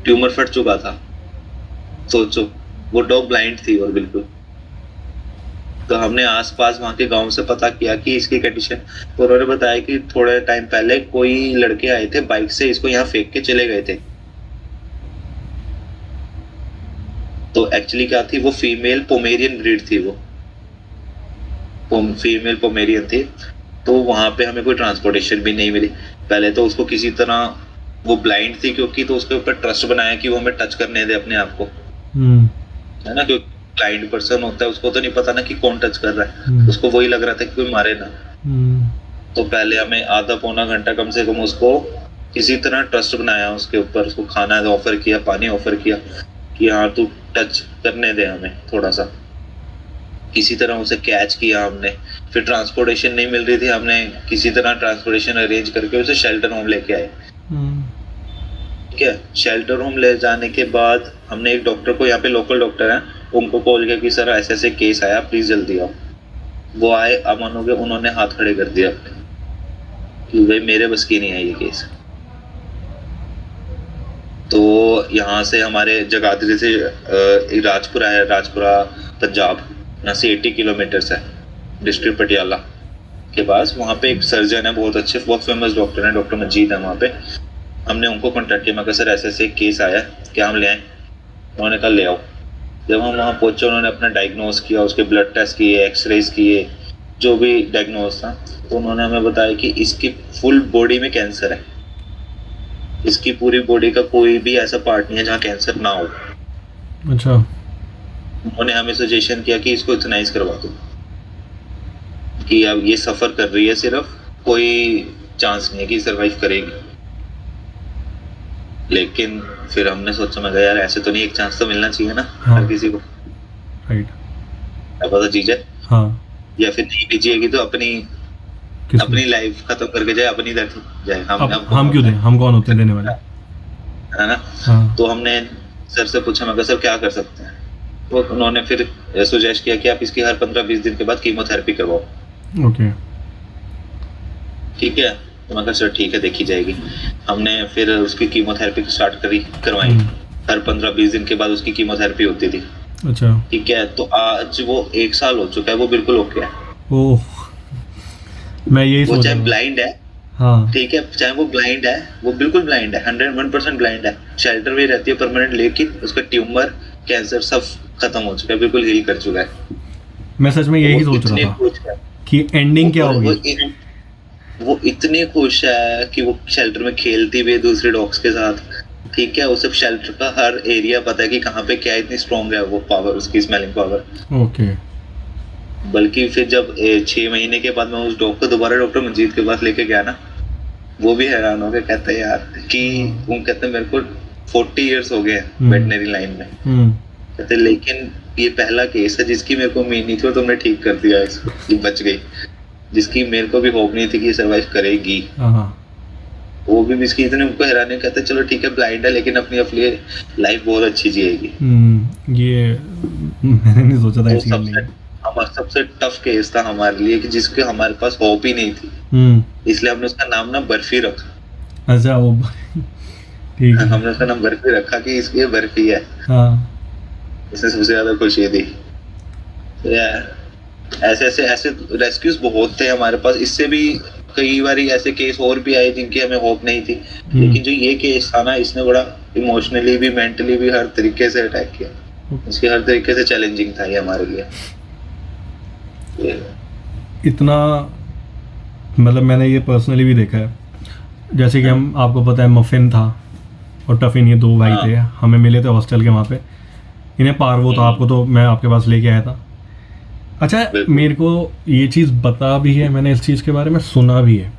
ट्यूमर फट चुका था। सोचो, वो डॉग ब्लाइंड थी और बिल्कुल। तो हमने आसपास वहां के गांव से पता किया कि इसकी कंडीशन, तो उन्होंने बताया कि थोड़े टाइम पहले कोई लड़के आए थे बाइक से, इसको यहाँ फेंक के चले गए थे। तो एक्चुअली क्या थी, वो फीमेल पोमेरियन ब्रीड थी, वो फीमेल पोमेरियन थी। तो वहां पे हमें कोई ट्रांसपोर्टेशन भी नहीं मिली। पहले तो उसको किसी तरह, वो ब्लाइंड थी क्योंकि, तो उसके ऊपर ट्रस्ट बनाया कि वो हमें टच करने दे अपने आप को, है ना, क्योंकि ब्लाइंड पर्सन होता है उसको तो नहीं पता ना कि कौन टच कर रहा है, उसको वही लग रहा था कि कोई मारे ना। तो पहले हमें आधा पौना घंटा कम से कम उसको किसी तरह ट्रस्ट बनाया उसके ऊपर, उसको खाना ऑफर किया, पानी ऑफर किया कि हाँ तू टच करने दे हमें थोड़ा सा, किसी तरह उसे कैच किया हमने। फिर ट्रांसपोर्टेशन नहीं मिल रही थी, हमने किसी तरह ट्रांसपोर्टेशन अरेंज करके उसे शेल्टर होम लेके आए। ठीक है, शेल्टर होम ले जाने के बाद हमने एक डॉक्टर को, यहाँ पे लोकल डॉक्टर हैं, उनको कॉल किया कि सर ऐसे ऐसे केस आया, प्लीज जल्दी आओ। वो आए, अब मानोगे उन्होंने हाथ खड़े कर दिया अपने कि भाई मेरे बस की नहीं है ये केस। तो यहाँ से हमारे जगाधरी से राजपुरा है, राजपुरा पंजाब, यहाँ से 80 किलोमीटर्स है, डिस्ट्रिक्ट पटियाला के पास। वहाँ पे एक सर्जन है, बहुत अच्छे, बहुत फेमस डॉक्टर है, डॉक्टर मंजीत है वहाँ पे। हमने उनको कॉन्टेक्ट किया, मैं कहा सर ऐसे ऐसे एक केस आया, क्या हम ले आए? उन्होंने कहा ले आओ। जब हम वहाँ पहुँचे उन्होंने अपना डायग्नोस किया, उसके ब्लड टेस्ट किए, एक्सरेज किए, जो भी डायग्नोस था, तो उन्होंने हमें बताया कि इसकी फुल बॉडी में कैंसर है, इसकी पूरी बॉडी का कोई भी ऐसा पार्ट नहीं है जहाँ कैंसर ना हो। अच्छा। उन्होंने हमें सजेशन किया कि इसको इथेनाइज करवा दो, कि अब ये सफर कर रही है, सिर्फ कोई चांस नहीं है कि सर्वाइव करेगी। लेकिन फिर हमने सोचा, मैं यार ऐसे तो नहीं, एक चांस तो मिलना चाहिए ना हर किसी को, राइट। पता चीज है। हाँ। या फिर नहीं भी जिएगी तो अपनी लाइफ खत्म करके जाए, अपनी डेथ जाए। हम क्यों दें, हम कौन होते हैं देने वाले, है ना। हाँ। तो हमने सर से पूछा, मैं कहा सर क्या कर सकते हैं? तो उन्होंने फिर सुजेस्ट किया कि आप इसकी हर 15-20 दिन के बाद कीमोथेरेपी करवाओ। ओके। ठीक है, तो मैं कहा सर ठीक है, देखी जाएगी। हमने फिर उसकी कीमोथेरेपी स्टार्ट करवाई। हर 15-20 दिन के बाद उसकी कीमोथेरेपी होती थी। अच्छा। ठीक है, तो आज वो 1 साल हो चुका है, वो बिल्कुल ओके है। ओह, मैं यही सोच रहा हूँ। वो चाहे ब्लाइंड है, हाँ ठीक है, चाहे वो ब्लाइंड है, वो बिल्कुल ब्लाइंड है, 101% ब्लाइंड है, शेल्टर में रहती है परमानेंट, लेकिन उसका ट्यूमर, कैंसर सब खत्म हो चुका है, बिल्कुल हील कर चुका है। मैं सच में यही सोच रहा था कि एंडिंग क्या होगी। वो इतने खुश है कि वो शेल्टर में खेलती भी है दूसरे डॉग्स के साथ। ठीक है, उसे शेल्टर का हर एरिया पता है कि कहाँ पे क्या, इतनी स्ट्रॉन्ग है वो पावर, उसकी स्मेलिंग पावर। ओके। बल्कि फिर जब 6 महीने के बाद मैं उस डॉग को दोबारा डॉक्टर मंजीत के पास लेके गया ना, वो भी हैरान हो गए, कहते हैं यार कि वो कहते हैं मेरे को 40 इयर्स हो गए वेटनरी लाइन में, कहते लेकिन ये पहला केस है जिसकी मेरे को उम्मीद नहीं थी और तुमने ठीक कर दिया इसको, ये बच गई, जिसकी मेरे को भी होप नहीं थी कि ये सर्वाइव करेगी। वो भी इसकी इतने उनको हैरानी, कहते चलो ठीक है ब्लाइंड है लेकिन अपनी अपनी लाइफ बहुत अच्छी जिएगी। ये मैंने नहीं सोचा था। सबसे टफ केस था हमारे लिए कि जिसके हमारे पास होप ही नहीं थी, इसलिए हमने उसका नाम ना बर्फी रखा। अच्छा, वो ठीक है। हमने उसका नाम बर्फी रखा कि इसकी ये बर्फी है। हाँ। इसने सबसे ज्यादा खुशी दी। ऐसे रेस्क्यूज बहुत थे हमारे पास, इससे भी कई बार ऐसे केस और भी आए जिनकी हमें होप नहीं थी, लेकिन जो ये केस था ना, इसने बड़ा इमोशनली भी, मेंटली भी, हर तरीके से अटैक किया। इसके हर तरीके से चैलेंजिंग था ये हमारे लिए। इतना मतलब मैंने ये पर्सनली भी देखा है, जैसे कि हम, आपको पता है मफिन था और टफिन, ये 2 भाई थे, हमें मिले थे हॉस्टल के वहाँ पे। इन्हें पार्वो था, आपको तो मैं आपके पास लेके आया था। अच्छा, मेरे को ये चीज़ पता भी है, मैंने इस चीज़ के बारे में सुना भी है।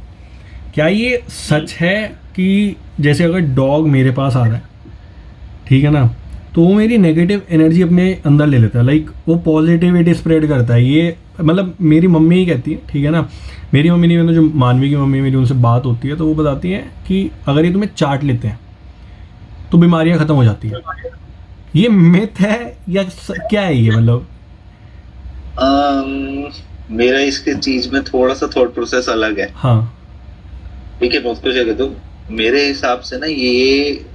क्या ये सच है कि जैसे अगर डॉग मेरे पास आ रहा है, ठीक है ना, तो वो मेरी नेगेटिव एनर्जी अपने अंदर ले लेता है, लाइक वो पॉजिटिविटी स्प्रेड करता है? ये मतलब मेरी मम्मी ही कहती है, ठीक है ना, मेरी मम्मी नहीं, मतलब जो मानवी की मम्मी मेरी, उनसे बात होती है तो वो बताती है कि अगर ये तुम्हें चाट लेते हैं तो बीमारियां ख़त्म हो जाती हैं। ये मिथ है या क्या है ये? मतलब मेरा इसके चीज में थोड़ा सा थॉट प्रोसेस अलग है। हाँ, ठीक है, मैं उसको क्या कहता हूँ, मेरे हिसाब से ना ये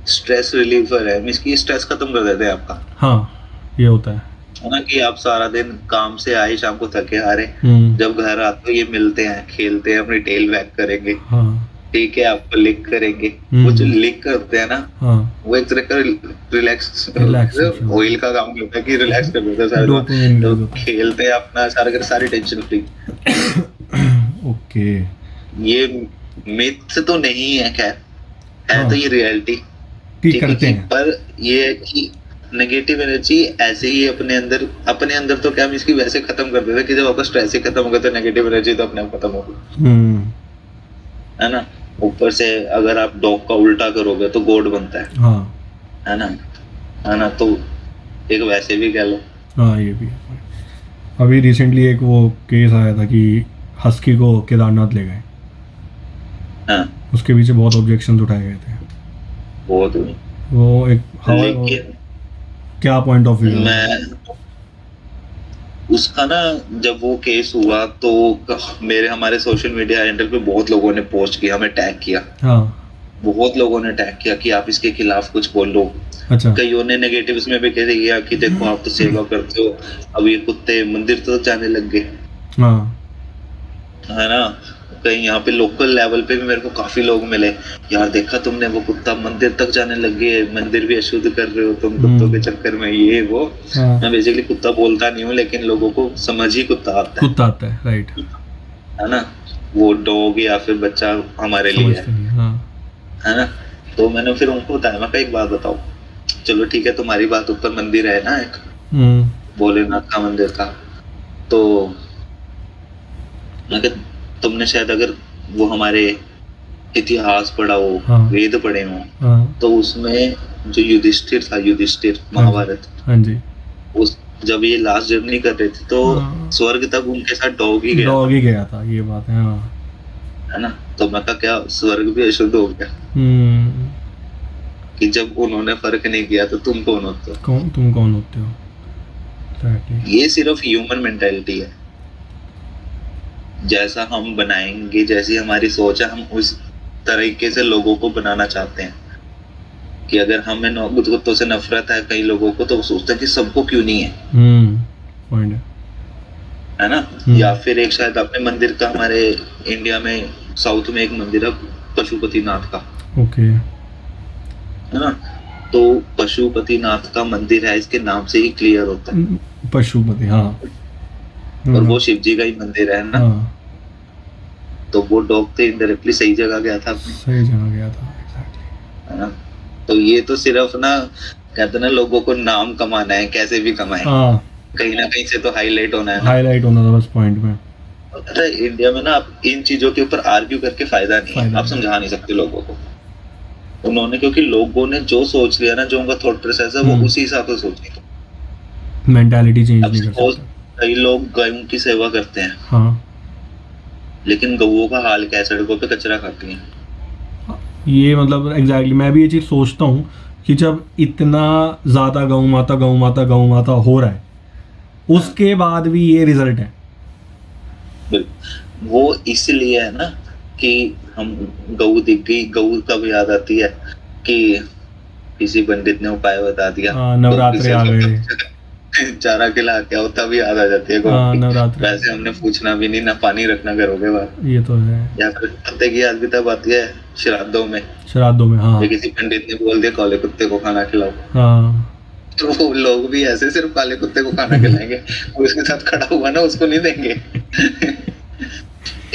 स्ट्रेस रिलीवर है, इसकी स्ट्रेस खत्म कर देते हैं आपका। हाँ, ये होता है ना कि आप सारा दिन काम से आए, शाम को थके हारे, जब घर आते हो ये मिलते हैं, खेलते हैं, अपनी टेल वैग करेंगे। हाँ। ठीक है, आपको लिक करेंगे। वो जो लिक करते हैं ना, हाँ, वो एक तरह का रिलैक्स ऑयल का काम करता है कि रिलैक्स कर देता है सारा, तो खेलते हैं अपना सारी टेंशन फ्री। ओके, ये मिथ तो नहीं है, खैर है तो ये रियलिटी। ठीक करते हैं, पर ये है कि नेगेटिव एनर्जी ऐसे ही अपने अंदर तो क्या हम इसकी वैसे खत्म कर देते कि जब आपका स्ट्रेस ही खत्म होगा तो नेगेटिव एनर्जी तो अपने आप खत्म होगी, है ना। ऊपर से अगर आप डॉग का उल्टा करोगे तो गोड बनता है। हाँ। है ना, तो एक वैसे भी कह लो। हाँ, ये भी है। अभी रिसेंटली एक वो केस आया था कि हस्की को केदारनाथ ले गए। हाँ, उसके पीछे बहुत ऑब्जेक्शंस उठाए गए थे। बहुत वो एक क्या पॉइंट ऑफ व्यू? उसका ना जब वो केस हुआ तो हमारे सोशल मीडिया हैंडल पे बहुत लोगों ने पोस्ट किया, हमें टैग किया। हाँ बहुत लोगों ने टैग किया कि आप इसके खिलाफ कुछ बोलो। अच्छा कईयों ने नेगेटिव उसमें भी कह दिया कि देखो आप तो सेवा करते हो, अब ये कुत्ते मंदिर तो जाने लग गए, हाँ है ना। कहीं यहाँ पे लोकल लेवल पे भी मेरे को काफी लोग मिले, यार देखा तुमने वो कुत्ता मंदिर तक जाने लग गए, मंदिर भी अशुद्ध कर रहे हो तुम कुत्तों के चक्कर में, ये वो। हाँ मैं बेसिकली कुत्ता बोलता नहीं हूँ, लेकिन लोगों को समझ ही कुत्ता आता है, कुत्ता आता है, राइट, है ना। वो डॉग या फिर बच्चा हमारे लिए समझते नहीं, हाँ है ना। तो मैंने फिर उनको बताया, मैं कहा एक बात बताओ, चलो ठीक है तुम्हारी बात, ऊपर मंदिर है ना एक भोलेनाथ का मंदिर था, तो मैं कहा तुमने शायद अगर वो हमारे इतिहास पढ़ा हो, हाँ। वेद पढ़े हो, हाँ तो उसमें जो युधिष्ठिर था, युधिष्ठिर महाभारत, हाँ जी, उस जब ये लास्ट जर्नी कर रहे थे तो हाँ। स्वर्ग तक उनके साथ डॉग ही गया डॉग ही गया था, ये बात है, हाँ। है ना। तो मैं कहा क्या स्वर्ग भी अशुद्ध हो गया कि जब उन्होंने फर्क नहीं किया, तो तुम कौन होते हो? तुम कौन होते हो? Exactly. ये सिर्फ ह्यूमन मेंटालिटी है, जैसा हम बनाएंगे, जैसी हमारी सोच है, हम उस तरीके से लोगों को बनाना चाहते हैं। कि अगर हमें कुत्तों से नफरत है कई लोगों को, तो वो सोचते हैं कि सबको क्यों नहीं है, पॉइंट है ना। या फिर एक शायद आपने मंदिर का, हमारे इंडिया में साउथ में एक मंदिर है पशुपतिनाथ का, ओके, है ना। तो पशुपतिनाथ का मंदिर है, इसके नाम से ही क्लियर होता है, पशुपति, हाँ। और वो शिव जी का ही मंदिर है ना। हाँ। तो वो डॉग तो इनडायरेक्टली सही जगह गया था, सही जगह गया था, एग्जैक्टली, है ना। तो ये तो सिर्फ ना कहते हैं ना, लोगों को नाम कमाना है, कैसे भी कमाए, हाँ, कहीं ना कहीं से तो हाईलाइट होना है ना। हाईलाइट होना था बस पॉइंट में। पता है इंडिया में ना आप इन चीजों के ऊपर आर्ग्यू करके फायदा नहीं है, आप समझा नहीं सकते लोगों को। उन्होंने, क्योंकि लोगों ने जो सोच लिया ना, जो उनका थॉट प्रोसेस है, वो उसी हिसाब से सोचेंगे, मेंटालिटी चेंज अब नहीं कर suppose सकते। कई लोग गायों की सेवा करते हैं, हाँ, लेकिन गऊओं का हाल क्या है, सड़कों पे कचरा खाती हैं। ये मतलब एग्जैक्टली मैं भी ये चीज़ सोचता हूँ कि जब इतना ज़्यादा गौ माता हो रहा है, उसके बाद भी ये रिजल्ट है। वो इसलिए है ना कि हम गऊ दिख गई, गऊ कब याद आती है कि किसी पंडित ने उपाय बता दिया, नवरात्रे आ गए, चारा खिला के आओ, तब याद आ जाती है गऊ की। नवरात्रि, वैसे हमने पूछना भी नहीं, ना पानी रखना घरों बाहर, ये तो है। या फिर कुत्ते की याद भी तब आती है श्राद्धों में, हाँ, किसी पंडित ने बोल दिया काले कुत्ते को खाना खिलाओ, हाँ, तो वो लोग भी ऐसे सिर्फ काले कुत्ते को खाना खिलाएंगे, वो उसके साथ खड़ा हुआ ना उसको नहीं देंगे।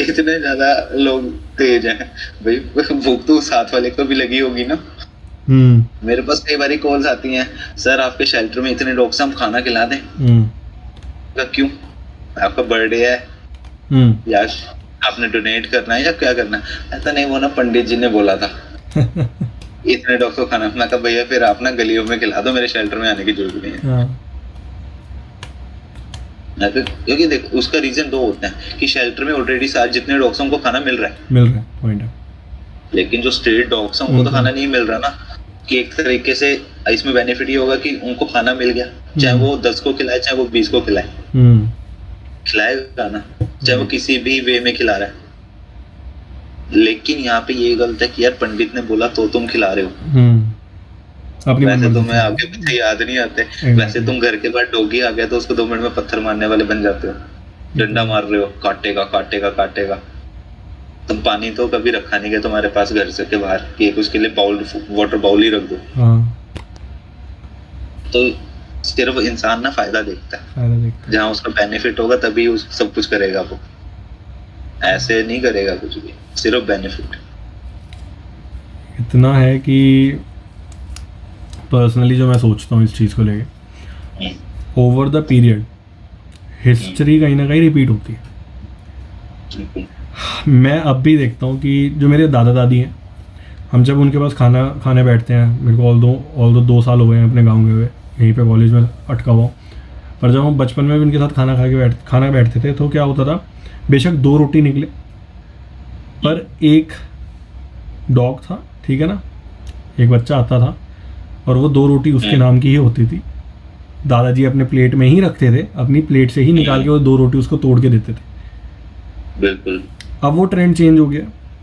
इतने ज्यादा लोग तेज हैं भाई, भूख तो साथ वाले को भी लगी होगी ना। मेरे पास कई बारी कॉल्स आती हैं, सर आपके शेल्टर में इतने डॉग्स हम खाना खिला दें। क्यों, आपका बर्थडे है या आपने डोनेट करना है या क्या करना है? ऐसा नहीं, वो ना पंडित जी ने बोला था इतने डॉग्स को खाना। मैं कहा भैया फिर आप ना गलियों में खिला दो, मेरे शेल्टर में आने की जरूरत नहीं है। क्योंकि देखो उसका रीजन दो होते हैं कि शेल्टर में ऑलरेडी सारे जितने डॉग्स हैं उनको खाना मिल रहा है, पॉइंट है। लेकिन जो स्ट्रीट डॉग्स हैं उनको तो खाना नहीं मिल रहा ना। कि एक तरीके से इसमें बेनिफिट ये होगा कि उनको खाना मिल गया, चाहे वो 10 को खिलाए चाहे वो 20 को खिलाए, खिलाएगा ना, चाहे वो किसी भी वे में खिला रहा है। लेकिन यहाँ पे ये गलत है कि यार पंडित ने बोला तो तुम खिला रहे हो। वैसे तुम्हें आगे पीछे याद नहीं आते, वैसे तुम घर के बाद डॉगी आ गया तो उसको 2 मिनट में पत्थर मारने वाले बन जाते हो, डंडा मार रहे हो, काटेगा। तुम पानी तो कभी रखा नहीं गया तुम्हारे पास घर से के बाहर कि एक उसके लिए वाटर बाउल ही रख दो। तो सिर्फ इंसान ना फायदा देखता है, जहाँ उसका बेनिफिट होगा तभी उस सब कुछ करेगा, वो ऐसे नहीं करेगा कुछ भी, सिर्फ बेनिफिट। इतना है कि पर्सनली जो मैं सोचता हूँ इस चीज़ को लेके, ओवर द पीरियड हिस्ट्री कहीं ना कहीं रिपीट होती है। मैं अब भी देखता हूँ कि जो मेरे दादा दादी हैं, हम जब उनके पास खाने बैठते हैं, मेरे को ऑल दो 2 साल हो गए हैं अपने गांव गए हुए, यहीं पे कॉलेज में अटका हुआ, पर जब हम बचपन में भी उनके साथ खाना बैठते थे तो क्या होता था, बेशक 2 रोटी निकले पर एक डॉग था, ठीक है ना, एक बच्चा आता था और वो 2 रोटी उसके नाम की ही होती थी, दादाजी अपने प्लेट में ही रखते थे, अपनी प्लेट से ही निकाल के वो 2 रोटी उसको तोड़ के देते थे। बिल्कुल। अब वो ट्रेंड चेंज हो गया।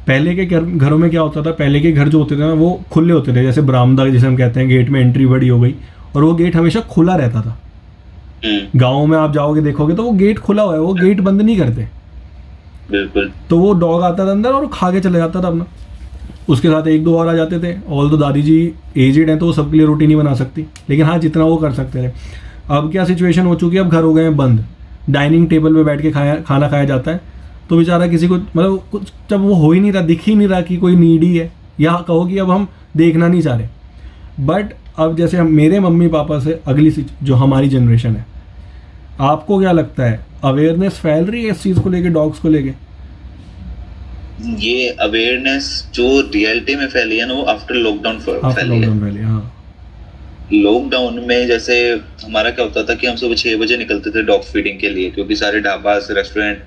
पहले के घरों में क्या होता था, पहले के घर जो होते थे ना वो खुले होते थे, जैसे बरामदा जिसे हम कहते हैं, गेट में एंट्री बड़ी हो गई और वो गेट हमेशा खुला रहता था। गाँव में आप जाओगे देखोगे तो वो गेट खुला हुआ है, वो गेट बंद नहीं करते। बिल्कुल। तो वो डॉग आता था अंदर और खा के चले जाता था अपना, उसके साथ 1-2 और आ जाते थे। ऑल तो दादी जी एजेड हैं तो वो सबके लिए रोटी नहीं बना सकती, लेकिन हाँ जितना वो कर सकते थे। अब क्या सिचुएशन हो चुकी है, अब घर हो गए हैं बंद, डाइनिंग टेबल पे बैठ के खाना खाया जाता है। तो बेचारा किसी को मतलब कुछ जब वो हो ही नहीं रहा, दिख ही नहीं रहा कि कोई नीडी है, या कहो कि अब हम देखना नहीं चाह रहे। बट अब जैसे हम मेरे मम्मी पापा से अगली जो हमारी जनरेशन है, आपको क्या लगता है अवेयरनेस फैल रही है इस चीज़ को लेके, डॉग्स को लेके? ये अवेयरनेस जो रियलिटी में फैली है ना, वो आफ्टर लॉकडाउन फैली है। हाँ। लॉकडाउन में जैसे हमारा क्या होता था कि हम सुबह 6 बजे निकलते थे डॉग फीडिंग के लिए, क्योंकि सारे ढाबा, रेस्टोरेंट,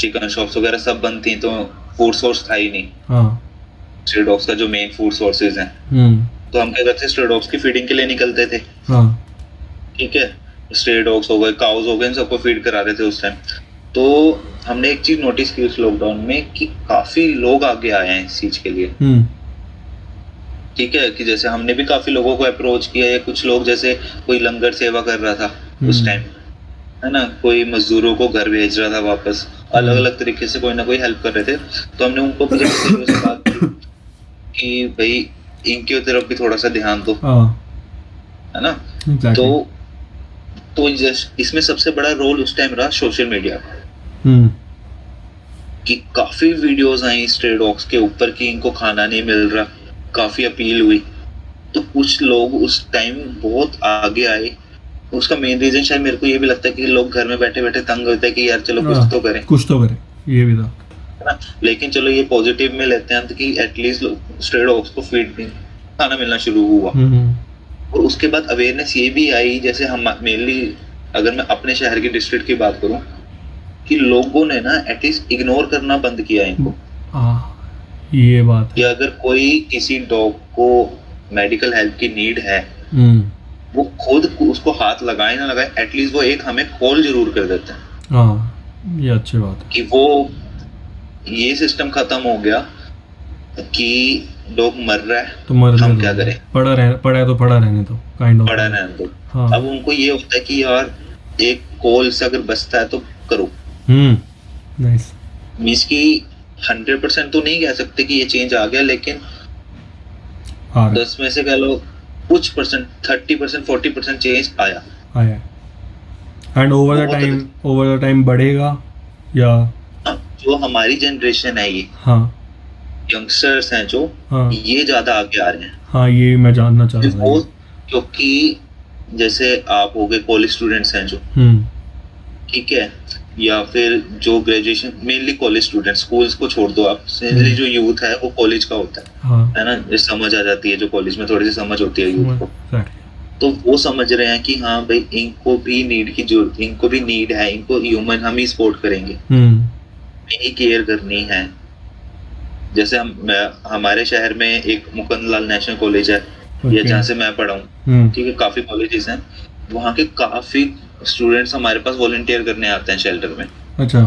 चिकन शॉप्स वगैरह सब बंद थी, तो फूड सोर्स था ही नहीं। हाँ। स्ट्रे डॉग्स का जो मेन फूड सोर्सेज हैं, तो हम क्या करते थे, स्ट्रे डॉग्स की फीडिंग के लिए निकलते थे। हाँ। ठीक है, स्ट्रे डॉग्स हो गए, काउज हो गए, इन सबको फीड करा रहे थे उस टाइम। तो हमने एक चीज नोटिस की उस लॉकडाउन में कि काफी लोग आगे आए हैं इस चीज के लिए। ठीक है, कि जैसे हमने भी काफी लोगों को अप्रोच किया है। कुछ लोग जैसे कोई लंगर सेवा कर रहा था उस टाइम, है ना, कोई मजदूरों को घर भेज रहा था वापस, अलग अलग तरीके से कोई ना कोई हेल्प कर रहे थे। तो हमने उनको से बात की कि भाई इनके तरफ भी थोड़ा सा ध्यान दो, है ना। तो इसमें सबसे बड़ा रोल उस टाइम रहा सोशल मीडिया का, कि काफी वीडियोस आई स्ट्रे डॉग्स के ऊपर कि इनको खाना नहीं मिल रहा, काफी अपील हुई। तो कुछ लोग उस टाइम बहुत आगे आए। उसका मेन रीजन शायद मेरे को ये भी लगता है कि लोग घर में बैठे बैठे तंग होते हैं कि यार चलो कुछ तो करें, ये भी था, है ना। लेकिन चलो ये पॉजिटिव में लेते हैं कि एटलीस्ट स्ट्रे डॉग्स को फीड खाना मिलना शुरू हुआ। और उसके बाद अवेयरनेस ये भी आई, जैसे हम मेनली अगर मैं अपने शहर की डिस्ट्रिक्ट की बात करूं, कि लोगों ने ना एटलीस्ट इग्नोर करना बंद किया इनको। ये बात कि अगर कोई किसी डॉग को मेडिकल हेल्प की नीड है, वो खुद उसको हाथ लगाए ना लगाए, एटलीस्ट वो एक हमें कॉल जरूर कर देते हैं। ये अच्छी बात है कि वो ये सिस्टम खत्म हो गया कि डॉग मर रहा है तो हम क्या करें, पड़ा है तो पड़ा रहने दो, पड़ा रहने दो। हाँ। अब उनको ये होता है कि यार एक कॉल से अगर बचता है तो करो। नाइस। मींस कि 100% तो नहीं कह सकते कि ये चेंज आ गया, लेकिन 10 में से कह लो कुछ परसेंट, 30%, 40% चेंज आया। एंड ओवर द टाइम बढ़ेगा, या जो हमारी जनरेशन है ये, हाँ, यंगस्टर्स हैं जो, हाँ, ये ज्यादा आगे आ रहे हैं। हाँ, ये मैं जानना चाह रहा हूँ, क्योंकि जैसे आप हो गए कॉलेज स्टूडेंट्स हैं जो, ठीक है, या फिर जो graduation, mainly college student, schools को छोड़ दो आप, मेनली जो यूथ है वो कॉलेज का होता है, हाँ, है ना। समझ आ जाती है जो कॉलेज में थोड़ी सी समझ होती है यूथ को, तो वो समझ रहे हैं कि हाँ भाई इनको भी नीड की जरूरत, इनको भी नीड है, इनको ह्यूमन हम ही सपोर्ट करेंगे, यही केयर करनी है। जैसे हमारे शहर में एक मुकुंदलाल नेशनल कॉलेज है, या जहाँ से मैं पढ़ा हूँ, ठीक है, काफी कॉलेजेस हैं, वहाँ के काफी स्टूडेंट्स हमारे पास वॉलंटियर करने आते हैं शेल्टर में। अच्छा।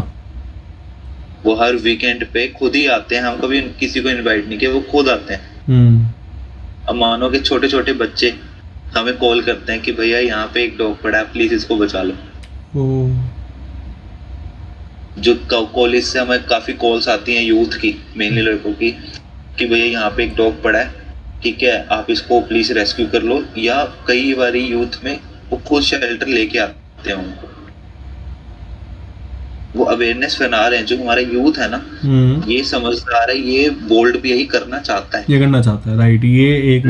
वो हर वीकेंड पे खुद ही आते हैं, हम कभी किसी को इनवाइट नहीं किया, वो खुद आते हैं। अब मानो कि छोटे छोटे बच्चे हमें कॉल करते हैं कि भैया यहाँ पे एक डॉग पड़ा है, प्लीज इसको बचा लो। जो कॉलेज से हमें काफी कॉल्स आती हैं यूथ की, मेनली लड़कों की, कि भैया यहाँ पे एक डॉग पड़ा है, ठीक है, आप इसको प्लीज रेस्क्यू कर लो। या कई बार यूथ में वो खुद शेल्टर लेके आते हैं उनको, वो अवेयरनेस फैला रहे हैं। जो हमारा यूथ है ना, ये समझदार है, ये बोल्ड भी यही करना चाहता है, ये करना चाहता है, राइट। ये एक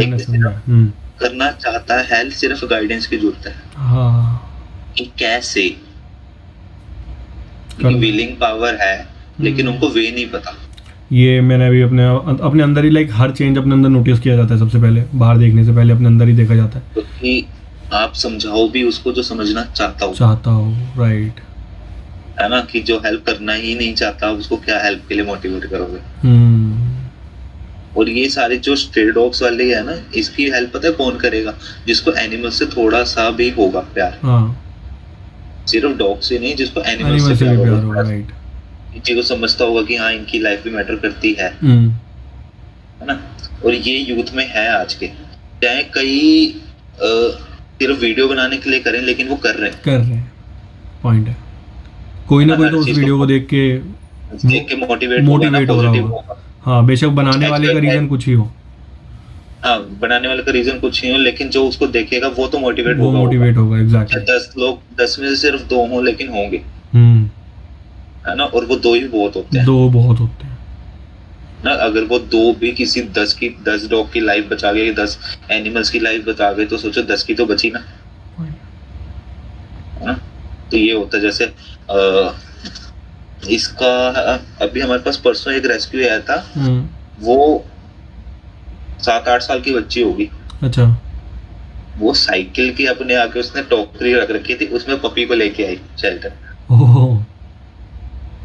करना चाहता है, हेल्थ सिर्फ गाइडेंस की जरूरत है। हाँ, कि कैसे, विलिंग पावर है, लेकिन उनको वे नहीं पता। ये मैंने अभी अपने अंदर ही, लाइक हर चेंज अपने अंदर नोटिस किया जाता है सबसे पहले, बाहर देखने से पहले अपने अंदर ही देखा जाता है। क्योंकि आप समझाओ भी उसको जो समझना चाहता हो, राइट, है ना, कि जो हेल्प करना ही नहीं चाहता उसको क्या हेल्प के लिए मोटिवेट करोगे। और ये सारे जो स्ट्रे डॉग्स वाले है ना, इसकी हेल्प पता है कौन करेगा? जिसको एनिमल से थोड़ा सा भी होगा प्यार। हाँ, सिर्फ डॉग से नहीं, जिसको एनिमल एनिमल से से भी प्यार प्यार होगा, होगा, राइट। जिसको समझता होगा कि हाँ इनकी लाइफ भी मैटर करती है ना। और ये यूथ में है आज के, चाहे कई सिर्फ वीडियो बनाने के लिए करें, लेकिन वो कर रहे हैं। पॉइंट है, कोई ना कोई हर तो उस चीज़ वीडियो को देख के मोटिवेट हो रहा पॉजिटिव होगा। होगा। हाँ, बेशक बनाने वाले का रीजन कुछ ही हो। हाँ, बनाने वाले का रीजन कुछ नहीं हो, लेकिन जो उसको देखेगा वो तो मोटिवेट वो होगा। मोटिवेट होगा, एग्जैक्टली। 10 लोग, 10 में से सिर्फ 2 हों, लेकिन होंगे, है ना। और वो 2 ही बहुत होते हैं, 2 बहुत होते हैं ना। अगर वो 2 भी किसी 10 डॉग की लाइफ बचा गए, 10 एनिमल्स की लाइफ बचा गए, तो सोचो 10 की तो बची ना, है ना। तो ये होता है। जैसे इसका अभी हमारे पास परसों एक रेस्क्यू आया था, वो 7-8 साल की बच्ची होगी। अच्छा। वो साइकिल की अपने आके उसने टोकरी रख रखी थी, उसमें पपी को लेके आई शेल्टर। ओह।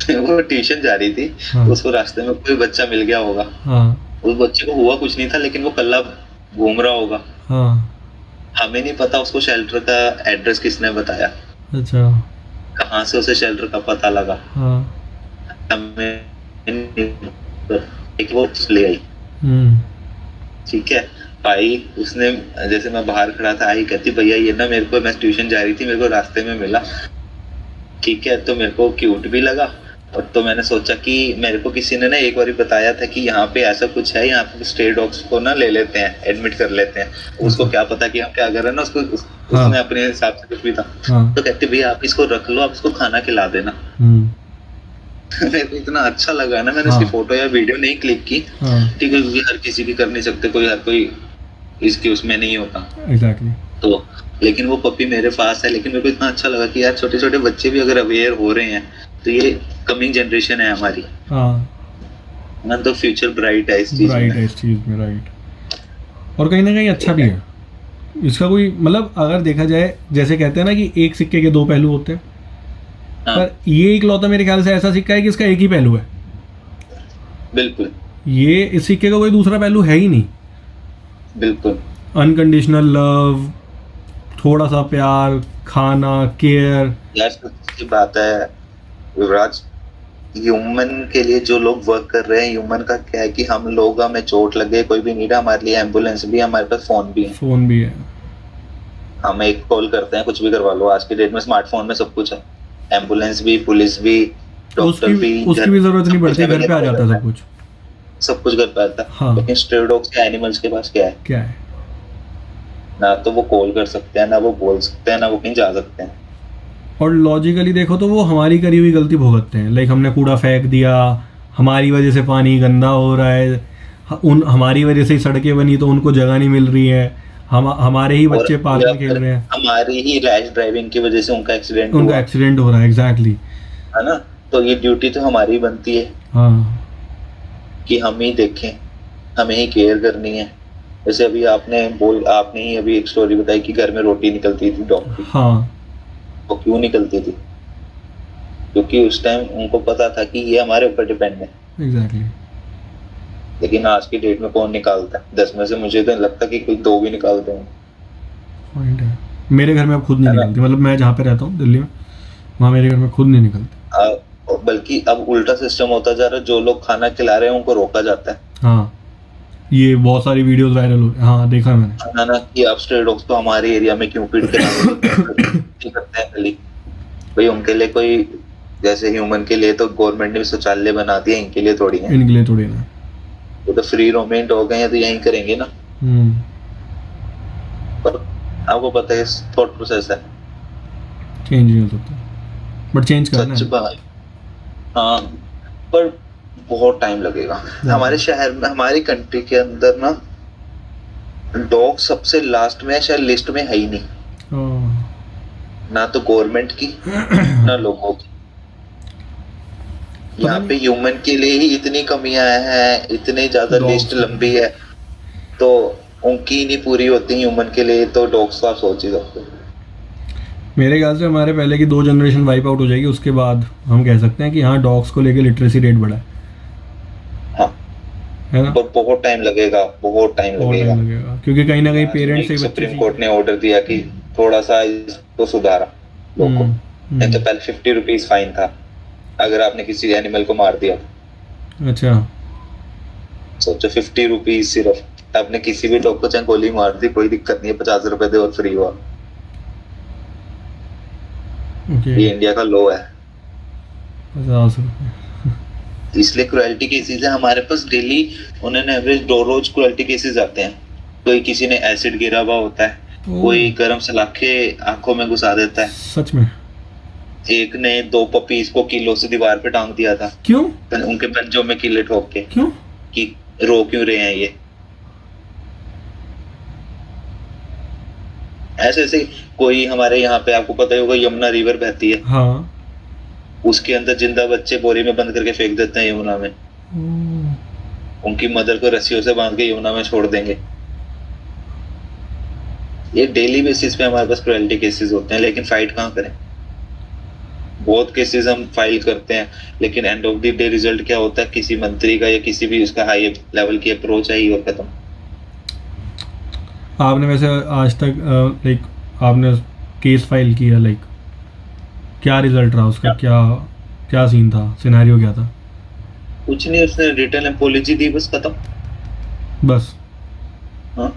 वो ट्यूशन जा रही थी, हाँ। तो उसको रास्ते में कोई बच्चा मिल गया होगा। हाँ। उस बच्चे को हुआ कुछ नहीं था, लेकिन वो कल्ला घूम रहा होगा। हाँ। हमें नहीं पता उसको शेल्टर का एड्रेस किसने बताया। अच्छा। कहाँ से उसे शेल्टर का पता लगा। हाँ। हमें एक वो ले आई। ठीक है, आई उसने, जैसे मैं बाहर खड़ा था, आई कहती भैया ये ना मेरे को, मैं ट्यूशन जा रही थी, मेरे को रास्ते में मिला। ठीक है, तो मेरे को क्यूट भी लगा, और तो मैंने सोचा कि मेरे को किसी ने ना एक बार बताया था कि यहाँ पे ऐसा कुछ है, यहाँ पे स्ट्रे डॉग्स को ना ले लेते हैं, एडमिट कर लेते हैं। उसको क्या पता कि हम क्या कर रहे हैं ना, उसने अपने हिसाब से कुछ भी था। तो कहते भैया आप इसको रख लो, आप इसको खाना खिला देना। मेरे को इतना अच्छा लगा ना, मैंने इसकी फोटो या वीडियो नहीं क्लिक की। ठीक है, क्योंकि हर किसी की कर नहीं सकते, हर कोई इसकी उसमें नहीं होता। एग्जैक्टली। तो लेकिन वो पपी मेरे पास है, लेकिन मेरे को इतना अच्छा लगा कि यार छोटे छोटे बच्चे भी अगर अवेयर हो रहे हैं, तो ये कमिंग जनरेशन है हमारी। ना, तो फ्यूचर ब्राइट है इस चीज में। राइट। और कहीं ना कहीं अच्छा भी है इसका, कोई मतलब अगर देखा जाए, जैसे कहते हैं ना कि एक सिक्के के 2 पहलू होते हैं। हाँ। पर ये इकलौता मेरे ख्याल से ऐसा सिक्का है कि इसका एक ही पहलू है। बिल्कुल। ये इस सिक्के का कोई दूसरा पहलू है ही नहीं। बिल्कुल। अनकंडीशनल लव, थोड़ा सा प्यार, खाना, केयर। यार सच्ची बात है युवराज, ह्यूमन के लिए जो लोग वर्क कर रहे हैं, ह्यूमन का क्या है कि हम लोग, हमें चोट लगे, कोई भी नीड है, हमारे लिए एम्बुलेंस भी है, हमारे पास फोन भी है। हम एक कॉल करते हैं, कुछ भी करवा लो। आज के डेट में स्मार्टफोन में सब कुछ है, एम्बुलेंस भी, पुलिस भी, डॉक्टर भी, उसकी भी जरूरत नहीं पड़ती, घर पे आ जाता है सब कुछ घर पे आता है। हाँ। लेकिन स्ट्रे डॉग्स के एनिमल्स के पास क्या है? ना तो वो कॉल कर सकते हैं, ना वो बोल सकते हैं, ना वो कहीं जा सकते हैं। और लॉजिकली देखो तो वो हमारी करी हुई गलती भुगतते हैं। लाइक हमने कूड़ा फेंक दिया, हमारी वजह से पानी गंदा हो रहा है, हमारी वजह से ही सड़कें बनी तो उनको जगह नहीं मिल रही है, हमारे ही बच्चे पार्क में खेल रहे हैं, हमारी ही रैश ड्राइविंग की वजह से उनका एक्सीडेंट हो रहा है। एग्जैक्टली, है ना। तो ये ड्यूटी तो हमारी बनती है। हाँ, कि हम ही देखें, हमें ही केयर करनी है। जैसे अभी आपने ही अभी एक स्टोरी बताई कि घर में रोटी निकलती थी डॉग की। हाँ। वो क्यों निकलती थी? क्योंकि उस टाइम उनको पता था कि ये हमारे ऊपर डिपेंड है। एग्जैक्टली। लेकिन आज की डेट में कौन निकालता है? 10 में से मुझे तो लगता कि कोई 2 भी निकालते हैं। पॉइंट है। मेरे घर में अब खुद नहीं निकलती, मतलब मैं जहाँ पे रहता हूँ दिल्ली में, वहाँ मेरे घर में खुद नहीं निकलती। बल्कि अब उल्टा सिस्टम होता जा रहा है, जो लोग खाना खिला रहे हैं उनको रोका जाता है। हाँ, ये बहुत सारी वीडियोस वायरल हो रही हैं। हाँ, देखा मैंने ना कि अब स्ट्रे डॉग्स तो हमारे एरिया में क्यों फीड करते हैं गली? भाई उनके लिए कोई, जैसे ह्यूमन के लिए तो गवर्नमेंट ने भी शौचालय बना दिया, इनके लिए थोड़ी है। इनके लिए थोड़ी ना, वो तो फ्री रोमिंग डॉग है, तो यहीं करेंगे ना। पर आपको पता है थॉट प्रोसेस है, चेंज नहीं हो सकता, बट चेंज करना है। भाई हाँ, पर बहुत टाइम लगेगा। हमारे शहर में, हमारी कंट्री के अंदर ना, डॉग सबसे लास्ट में शायद लिस्ट में है ही नहीं। ना तो गवर्नमेंट की ना लोगों की। यहाँ पे ह्यूमन के लिए ही इतनी कमियां हैं, इतनी ज्यादा लिस्ट लंबी है, तो उनकी नहीं पूरी होती ह्यूमन के लिए, तो डॉग्स का सोच ही सकते। मेरे ख्याल से हमारे पहले की 2 जनरेशन वाइप आउट हो जाएगी, उसके बाद हम कह सकते हैं कि हाँ, डॉग्स को लेके लिटरेसी रेट बढ़ा है। हाँ, है ना, पर बहुत टाइम लगेगा, बहुत टाइम बहुत लगेगा। टाइम लगेगा, क्योंकि कहीं ना कहीं पेरेंट्स से सुप्रीम कोर्ट ने ऑर्डर दिया कि थोड़ा सा इसको सुधारा लोग को। नहीं तो पहले 50 रुपीज फाइन था अगर आपने किसी एनिमल को मार दिया। अच्छा, सोचो 50 रुपीज सिर्फ, आपने किसी भी डॉग को चाहे गोली मार दी कोई दिक्कत नहीं है, 50 रुपए दे और फ्री हुआ। ओके, ये इंडिया का लॉ है। 50 रुपये। इसलिए क्रुएल्टी केसेस है हमारे पास डेली, उन्होंने एवरेज 2 रोज क्रुएल्टी केसेस आते हैं। कोई किसी ने एसिड गिरा हुआ होता है, कोई गरम सलाखे आंखों में घुसा देता है। सच में? एक ने 2 पपीज को किलो से दीवार पे टांग दिया था। क्यों? उनके पंजों में किले ठोक के। क्यों? कि रो क्यों रहे हैं ये। ऐसे ऐसे कोई हमारे यहाँ पे आपको पता ही होगा यमुना रिवर बहती है। हाँ, उसके अंदर जिंदा बच्चे बोरी में बंद करके फेंक देते हैं यमुना में। उनकी मदर को रस्सियों से बांध के यमुना में छोड़ देंगे। ये डेली बेसिस पे हमारे पास क्रुएल्टी केसेस होते हैं, लेकिन फाइट कहाँ करें। बहुत केसेस हम फाइल करते हैं, लेकिन end of the day result क्या होता है, किसी मंत्री का या किसी भी उसका हाई लेवल की अप्रोच आई और खत्म। आपने वैसे आज तक लाइक आपने केस फाइल किया, लाइक क्या रिजल्ट रहा उसका? क्या क्या सीन था, सिनेरियो क्या था? कुछ नहीं, उसने रिटर्न अपॉलॉजी दी, बस खत्म। बस? हाँ,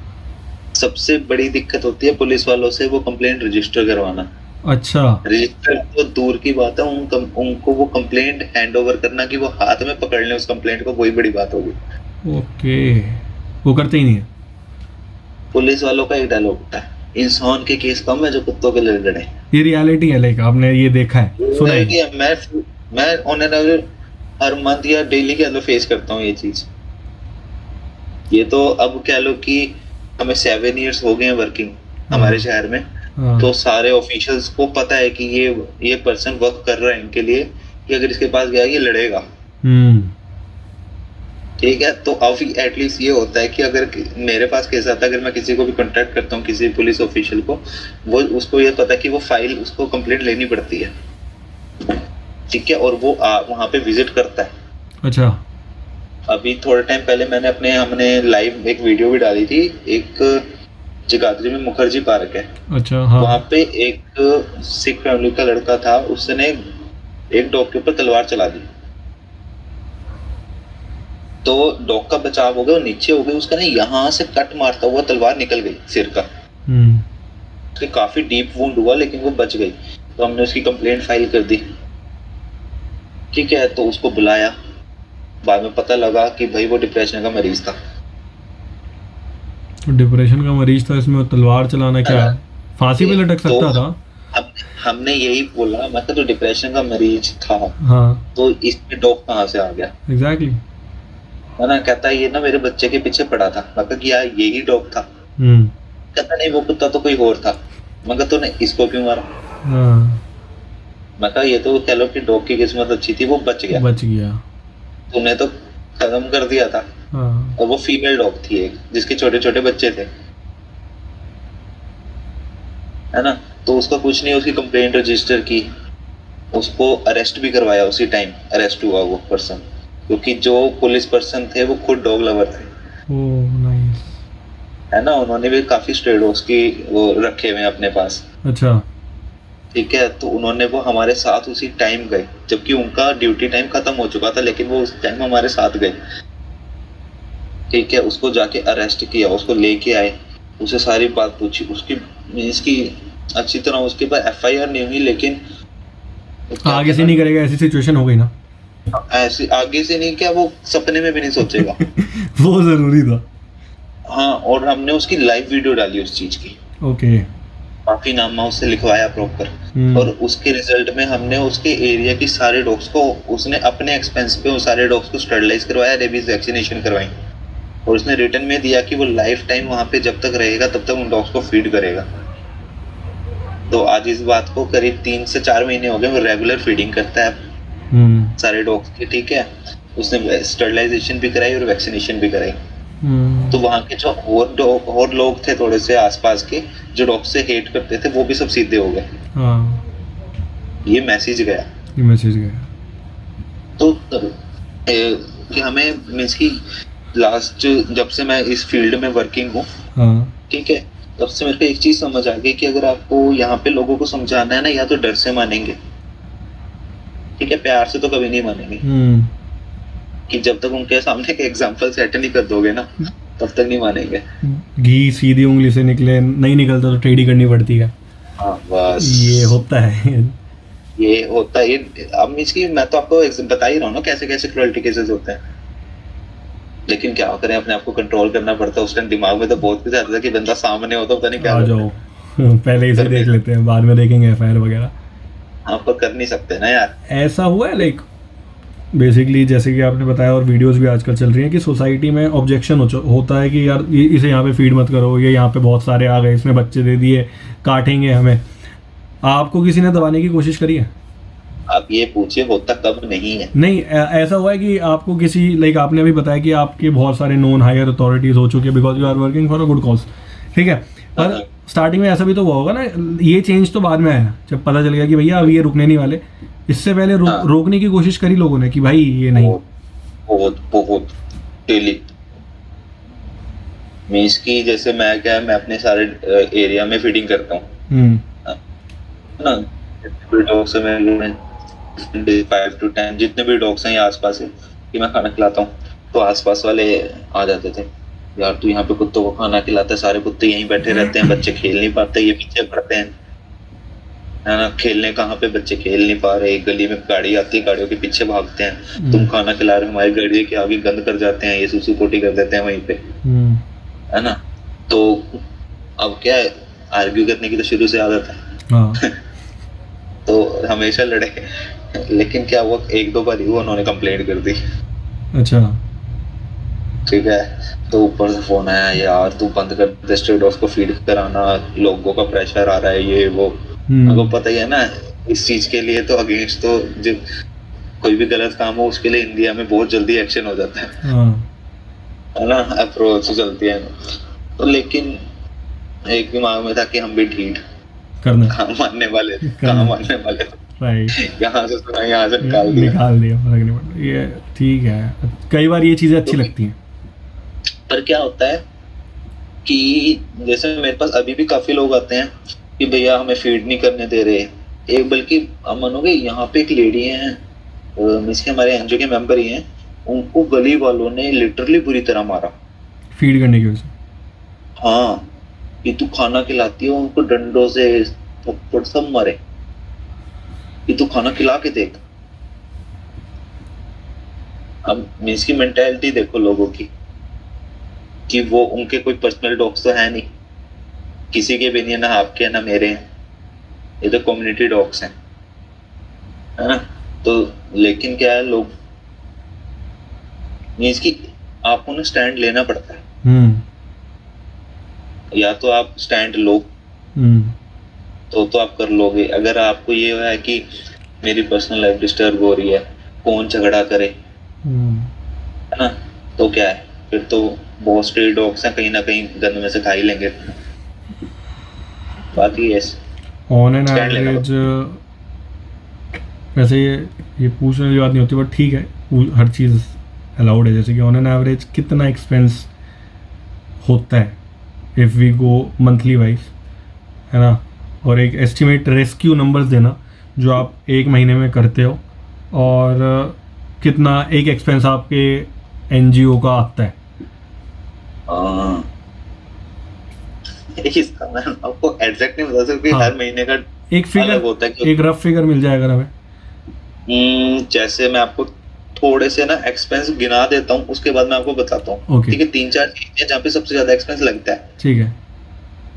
सबसे बड़ी दिक्कत होती है पुलिस वालों से वो कंप्लेंट रजिस्टर करवाना। अच्छा, रजिस्टर तो दूर की बात है, उनको वो कंप्लेंट हैंड ओवर करना कि वो हाथ में पकड़ लें उस कंप्लेंट को, वही बड़ी बात होगी। ओके, वो करते ही नहीं है। पुलिस वालों का एक डायलॉग होता है, इंसान के केस कम है जो कुत्तों के लिए लड़े। ये रियलिटी है, लाइक आपने ये देखा है, सुना है? मैं on an average her month या डेली के अंदर फेस करता हूँ ये चीज। ये तो अब कह लो कि हमें 7 इयर्स हो गए हैं वर्किंग हमारे शहर में। हाँ, तो सारे ऑफिशियल्स को पता है कि ये पर्सन वर्क कर रहा है इनके लिए, कि अगर इसके पास गया ये लड़ेगा। ठीक है, तो अब एटलीस्ट ये होता है कि अगर मेरे पास केस आता है, अगर मैं किसी को भी कांटेक्ट करता हूँ, किसी पुलिस ऑफिशियल को, वो उसको ये पता है कि वो फाइल उसको कंप्लेंट लेनी पड़ती है। ठीक है, और वो वहाँ पे विजिट करता है। अच्छा, अभी थोड़े टाइम पहले हमने लाइव एक वीडियो भी डाली थी। एक जगाधरी में मुखर्जी पार्क है। अच्छा, हाँ, वहाँ पे एक सिख फैमिली का लड़का था, उसने एक डॉग के ऊपर तलवार चला दी। तो डॉग का बचाव हो गया, वो नीचे हो गई, उसका ना यहाँ से कट मारता हुआ तलवार निकल गई सिर का। उसके काफी डीप वुंड हुआ, लेकिन वो बच गई। तो हमने उसकी कंप्लेंट फाइल कर दी। ठीक है, तो उसको बुलाया, बाद में पता लगा कि भाई वो डिप्रेशन का मरीज था। डिप्रेशन का मरीज था, इसमें तलवार चलाना क्या, फांसी पे लटक सकता था। हमने यही बोला, मैं तो डिप्रेशन का मरीज था। हाँ, तो इसमें डॉग कहाँ से आ गया? एग्जैक्टली। ना कहता ये ना मेरे बच्चे के पीछे पड़ा था। मैं कहा कि यार यही डॉग था। कहता नहीं, वो कुत्ता तो कोई और था। मैं कहा तूने इसको क्यों मारा? मैं कहा ये तो कह लो कि डॉग की किस्मत अच्छी थी, वो बच गया। तूने तो खत्म कर दिया था। और वो फीमेल डॉग थी एक, जिसके छोटे छोटे बच्चे थे, है ना। तो उसका कुछ नहीं, उसकी कंप्लेंट रजिस्टर की, उसको अरेस्ट भी करवाया। उसी टाइम अरेस्ट हुआ वो पर्सन, क्योंकि जो पुलिस पर्सन थे वो खुद डॉग लवर थे। Oh nice. है ना, उन्होंने भी काफी स्ट्रे डॉग्स की वो रखे हुए हैं अपने पास। अच्छा, ठीक है, तो उन्होंने वो हमारे साथ उसी टाइम गए, जबकि उनका ड्यूटी टाइम खत्म हो चुका था, लेकिन वो उस टाइम हमारे साथ गए। ठीक है, उसको जाके अरेस्ट किया, उसको लेके आए, उसे सारी बात पूछी, उसकी मींस की अच्छी तरह उसके बाद FIR नहीं हुई, लेकिन आगे से नहीं करेगा, ऐसी सिचुएशन हो गई ना। ऐसे आगे से नहीं, क्या वो सपने में भी नहीं सोचेगा। वो जरूरी था। हाँ, और हमने उसकी लाइव वीडियो डाली उस चीज की। ओके, काफी नामा उससे लिखवाया प्रॉपर। और उसके रिजल्ट में हमने उसके एरिया की सारे डॉग्स को, उसने अपने एक्सपेंस पे उस सारे डॉग्स को स्टरलाइज करवाया, रेबीज वैक्सीनेशन करवाई, और उसने रिटर्न में दिया कि वो लाइफ टाइम वहाँ पे जब तक रहेगा तब तक उन डॉग्स को फीड करेगा। तो आज इस बात को करीब 3 से 4 महीने हो गए, वो रेगुलर फीडिंग करता है सारे डॉग्स की। ठीक है, उसने स्टरलाइजेशन भी कराई और वैक्सीनेशन भी कराई। तो वहाँ के जो और लोग थे थोड़े से आसपास के, जो डॉग से हेट करते थे, वो भी सब सीधे हो गए। ये मैसेज गया। तो कि हमें मींस की लास्ट जब से मैं इस फील्ड में वर्किंग हूँ, हाँ ठीक है, तब से मेरे को एक चीज समझ आ गई कि अगर आपको यहाँ पे लोगों को समझाना है ना, या तो डर से मानेंगे, ठीक है, प्यार से तो कभी नहीं मानेंगे। कि जब तक उनके सामने के एग्जाम्पल सेट नहीं कर दोगे ना, तब तक नहीं मानेंगे। घी सीधी उंगली से निकले नहीं निकलता तो टेढ़ी करनी पड़ती है। हाँ बस ये होता है। ये होता है। ये अब इसकी मैं तो आपको बता ही रहा हूँ ना कैसे कैसे क्रुएल्टी केसेस होते हैं। लेकिन क्या करें, अपने आप को कंट्रोल करना पड़ता है। उस टाइम दिमाग में तो बहुत कुछ आता था कि बंदा सामने हो तो पता नहीं क्या आ जाओ पहले इसे देख लेते हैं, बाद में देखेंगे एफआईआर वगैरह। हाँ पर कर नहीं सकते ना यार। ऐसा हुआ है लाइक बेसिकली जैसे कि आपने बताया, और वीडियोस भी आजकल चल रही हैं कि सोसाइटी में ऑब्जेक्शन होता है कि यार इसे यहाँ पे फीड मत करो, ये यहाँ पे बहुत सारे आ गए, इसने बच्चे दे दिए, काटेंगे हमें। आपको किसी ने दबाने की कोशिश करी है? आप ये पूछिए होता कब नहीं है। नहीं ऐसा हुआ है कि आपको किसी लाइक आपने अभी बताया कि आपके बहुत सारे नॉन हायर अथॉरिटीज हो चुके हैं because you are working for a good cause, ठीक है, पर स्टार्टिंग में ऐसा भी तो हुआ होगा ना, ये चेंज तो बाद में आया जब पता चल गया कि भैया अब ये रुकने नहीं वाले। इससे पहले रोकने की कोशिश करी लोगों ने कि भाई ये नहीं। बहुत बहुत डेली मीन्स की जैसे मैं क्या है, मैं अपने सारे एरिया में फीडिंग करता हूँ ना। डॉग्स है मैं 5 to 10 जितने भी डॉग्स हैं आसपास है कि मैं खाना खिलाता हूँ, तो आसपास वाले आ जाते थे, यार तू यहाँ पे कुत्तों को खाना खिलाता है, सारे कुत्ते यहीं बैठे रहते हैं, बच्चे खेल नहीं पाते, ये पीछे पड़ते हैं, है ना, खेलने कहाँ पे, बच्चे खेल नहीं पा रहे, गली में गाड़ी आती है, गाड़ियों के पीछे भागते हैं, तुम खाना खिला रहे हो, हमारी गाड़ी के आगे गंद कर जाते हैं, ये सुसु पोटी कर देते हैं वहीं पे, है ना। तो अब क्या है, आर्ग्यू करने की तो शुरू से आदत है तो हमेशा लड़े, लेकिन क्या हुआ, 1-2 बार ही उन्होंने कंप्लेंट कर दी। अच्छा ठीक है, तो ऊपर से फोन आया, यार तू बंद कर दे स्ट्रे डॉग्स को फीड कराना, लोगों का प्रेशर आ रहा है, ये वो। आपको पता ही है ना इस चीज के लिए तो अगेंस्ट तो जो कोई भी गलत काम हो उसके लिए इंडिया में बहुत जल्दी एक्शन हो जाता है ना, अप्रोच चलती है। तो लेकिन एक दिमाग में था कि हम भी ढीठ करना, कहाँ मानने वाले राइट, यहाँ से सुना यहाँ से निकाल दिया फर्क नहीं पड़ता। ये ठीक है, कई बार ये चीजें अच्छी लगती हैं। पर क्या होता है कि जैसे मेरे पास अभी भी काफी लोग आते हैं कि भैया हमें फीड नहीं करने दे रहे। एक बल्कि आप मानोगे यहाँ पे एक लेडी है, मिस के हमारे एनजीओ के मेंबर ही हैं, उनको गली वालों ने लिटरली बुरी तरह मारा फीड करने की वजह से। हाँ कि तू खाना खिलाती हो, उनको डंडों से थप्पड़ सब मारे कि तू खाना खिला के देख। अब मीन्स की मेंटालिटी देखो लोगों की कि वो उनके कोई पर्सनल डॉग्स तो है नहीं, किसी के भी नहीं है, ना आपके ना मेरे हैं, ये तो कम्युनिटी डॉग्स हैं, है ना। तो लेकिन क्या है, लोग मीन्स की आपको ना स्टैंड लेना पड़ता है। या तो आप स्टैंड लो तो आप कर लोगे। अगर आपको ये है कि मेरी पर्सनल लाइफ डिस्टर्ब हो रही है, कौन झगड़ा करे, है ना, तो क्या है, फिर तो बहुत स्ट्रे डॉग्स हैं, कहीं ना कहीं गंद में से खा ही लेंगे। बाकी यस ऑन एन एवरेज, वैसे ये पूछने की बात नहीं होती, बट ठीक है, हर चीज़ अलाउड है। जैसे कि ऑन एन एवरेज कितना एक्सपेंस होता है if we go monthly wise, है ना, और एक एस्टिमेट रेस्क्यू नंबर्स देना जो आप एक महीने में करते हो, और कितना एक एक्सपेंस आपके एनजीओ का आता है। इसका मैं आपको एग्जैक्ट नहीं बता सकती, हर महीने का एक फिगर होता है, एक रफ फिगर मिल जाएगा हमें। जैसे मैं आपको थोड़े से ना एक्सपेंस गिना देता हूँ, उसके बाद मैं आपको बताता हूँ, ठीक है। 3-4 चीजें जहाँ पे सबसे ज्यादा एक्सपेंस लगता है, ठीक है।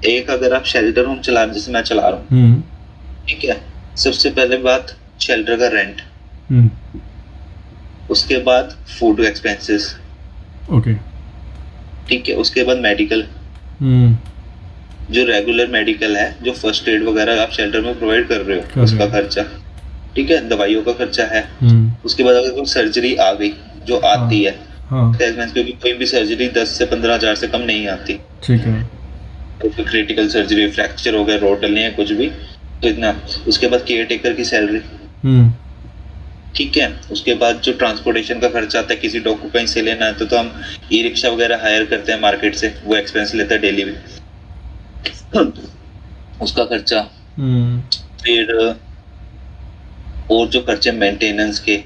एक, अगर आप शेल्टर होम चला रहे, जैसे मैं चला रहा हूँ, ठीक है, सबसे पहले बात शेल्टर का रेंट, उसके बाद फूड एक्सपेंसेस, ओके, ठीक है, उसके बाद मेडिकल, जो रेगुलर मेडिकल है, जो फर्स्ट एड वगैरह आप शेल्टर में प्रोवाइड कर रहे हो, उसका खर्चा, ठीक है, दवाइयों का खर्चा है। उसके बाद अगर कोई सर्जरी आ गई जो आती है, क्योंकि कोई भी सर्जरी 10 से 15 हज़ार से कम नहीं आती, ठीक है, तो क्रिटिकल सर्जरी, फ्रैक्चर हो गया, रोड डलने है, कुछ भी, तो इतना। उसके बाद केयर टेकर की सैलरी, ठीक है। उसके बाद जो ट्रांसपोर्टेशन का खर्चा आता है, किसी डॉग को कहीं से लेना है तो हम ई रिक्शा वगैरह हायर करते हैं मार्केट से, वो एक्सपेंस लेता है डेली में, उसका खर्चा। फिर और जो खर्चे मेंटेनेंस के,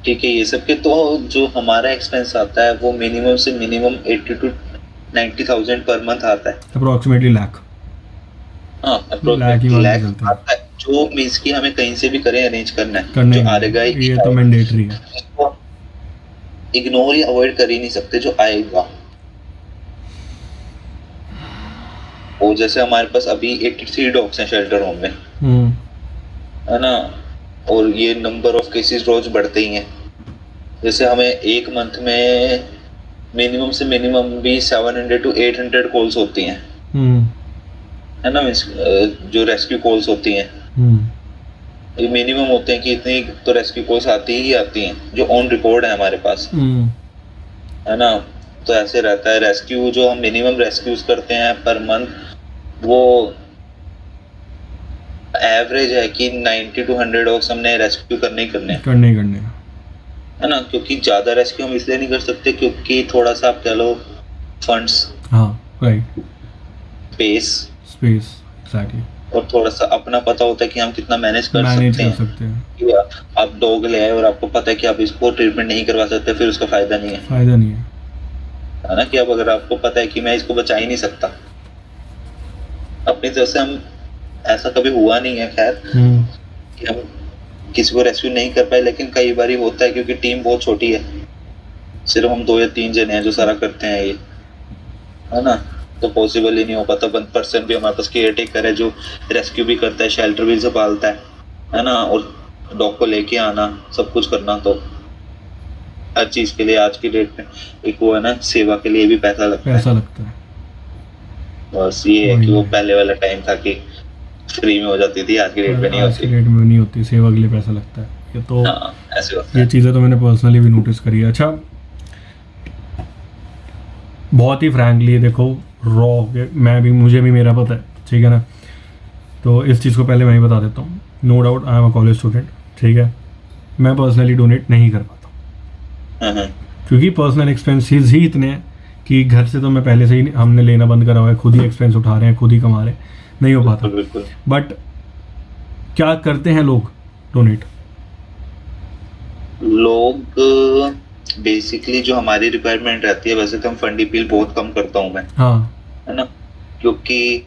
ठीक है, ये सब के, तो जो हमारा एक्सपेंस आता है वो मिनिमम से मिनिमम 80 to 90,000 पर मंथ आता है, अप्रोक्सीमेटली लाख। हाँ, अप्रोक्सीमेटली लाख आता है, जो मीन्स कि हमें कहीं से भी करें अरेंज करना है, जो आएगा ये तो मैंडेटरी है, इग्नोर या अवॉइड कर ही नहीं सकते जो आएगा। और जैसे हमारे पास अभी 83 डॉग्स हैं शेल्टर होम में, है ना, और ये नंबर ऑफ केसेस रोज बढ़ते ही हैं। जैसे हमें एक मंथ में मिनिमम से मिनिमम भी 700 to 800 कॉल्स होती हैं, है ना, मीन्स जो रेस्क्यू कॉल्स होती हैं, ये मिनिमम होते हैं कि इतनी तो रेस्क्यू कॉल्स आती ही आती हैं जो ऑन रिकॉर्ड है हमारे पास, है ना। तो ऐसे रहता है। रेस्क्यू जो हम मिनिमम रेस्क्यूज करते हैं पर मंथ, वो एवरेज है कि 90 to 100 डॉग्स हमने रेस्क्यू करने ही करने है ना, क्योंकि ज्यादा रेस्क्यू हम इसलिए नहीं कर सकते क्योंकि थोड़ा सा आप कह लो फंड्स, हाँ राइट, स्पेस एग्जैक्टली, और थोड़ा सा अपना पता होता है कि हम कितना मैनेज कर सकते हैं। या आप डॉग ले आए और आपको पता है कि आप इसको ट्रीटमेंट नहीं करवा सकते, फिर उसका फायदा नहीं है ना, कि अब अगर आपको पता है कि मैं इसको बचा ही नहीं सकता, अपनी तरफ से हम, ऐसा कभी हुआ नहीं है खैर कि हम किसी को रेस्क्यू नहीं कर पाए, लेकिन कई बार होता है क्योंकि टीम बहुत छोटी है, सिर्फ हम 2 या 3 जने हैं जो सारा करते हैं ये, है ना, तो पॉसिबल ही नहीं हो पाता। 1 पर्सन भी हमारे पास केयर टेकर है जो रेस्क्यू भी करता है, शेल्टर भी संभालता है ना, और डॉग को लेके आना, सब कुछ करना, तो हर चीज के लिए आज की डेट में एक वो है ना, सेवा के लिए भी पैसा लगता है। बस ये है कि वो पहले वाला टाइम था कि फ्री में हो जाती थी, आज की डेट में नहीं होती, सेवा के लिए पैसा लगता है। ये तो हाँ, ऐसे होता है। ये चीज़ें तो मैंने पर्सनली भी नोटिस करी है। अच्छा, बहुत ही फ्रैंकली देखो, मुझे भी मेरा पता है, ठीक है ना, तो इस चीज़ को पहले मैं ही बता देता हूँ। No doubt I am a college student, ठीक है, मैं पर्सनली डोनेट नहीं कर पाता क्योंकि पर्सनल एक्सपेंसेस ही इतने हैं कि घर से तो मैं पहले से ही हमने लेना बंद करा हुआ है, खुद ही एक्सपेंस उठा रहे हैं, खुद ही कमा रहे हैं, नहीं हो पाता। बट क्या करते हैं लोग डोनेट? लोग बेसिकली जो हमारी रिक्वायरमेंट रहती है, वैसे तो हम फंड अपील बहुत कम करता हूँ मैं, हाँ, है ना, क्योंकि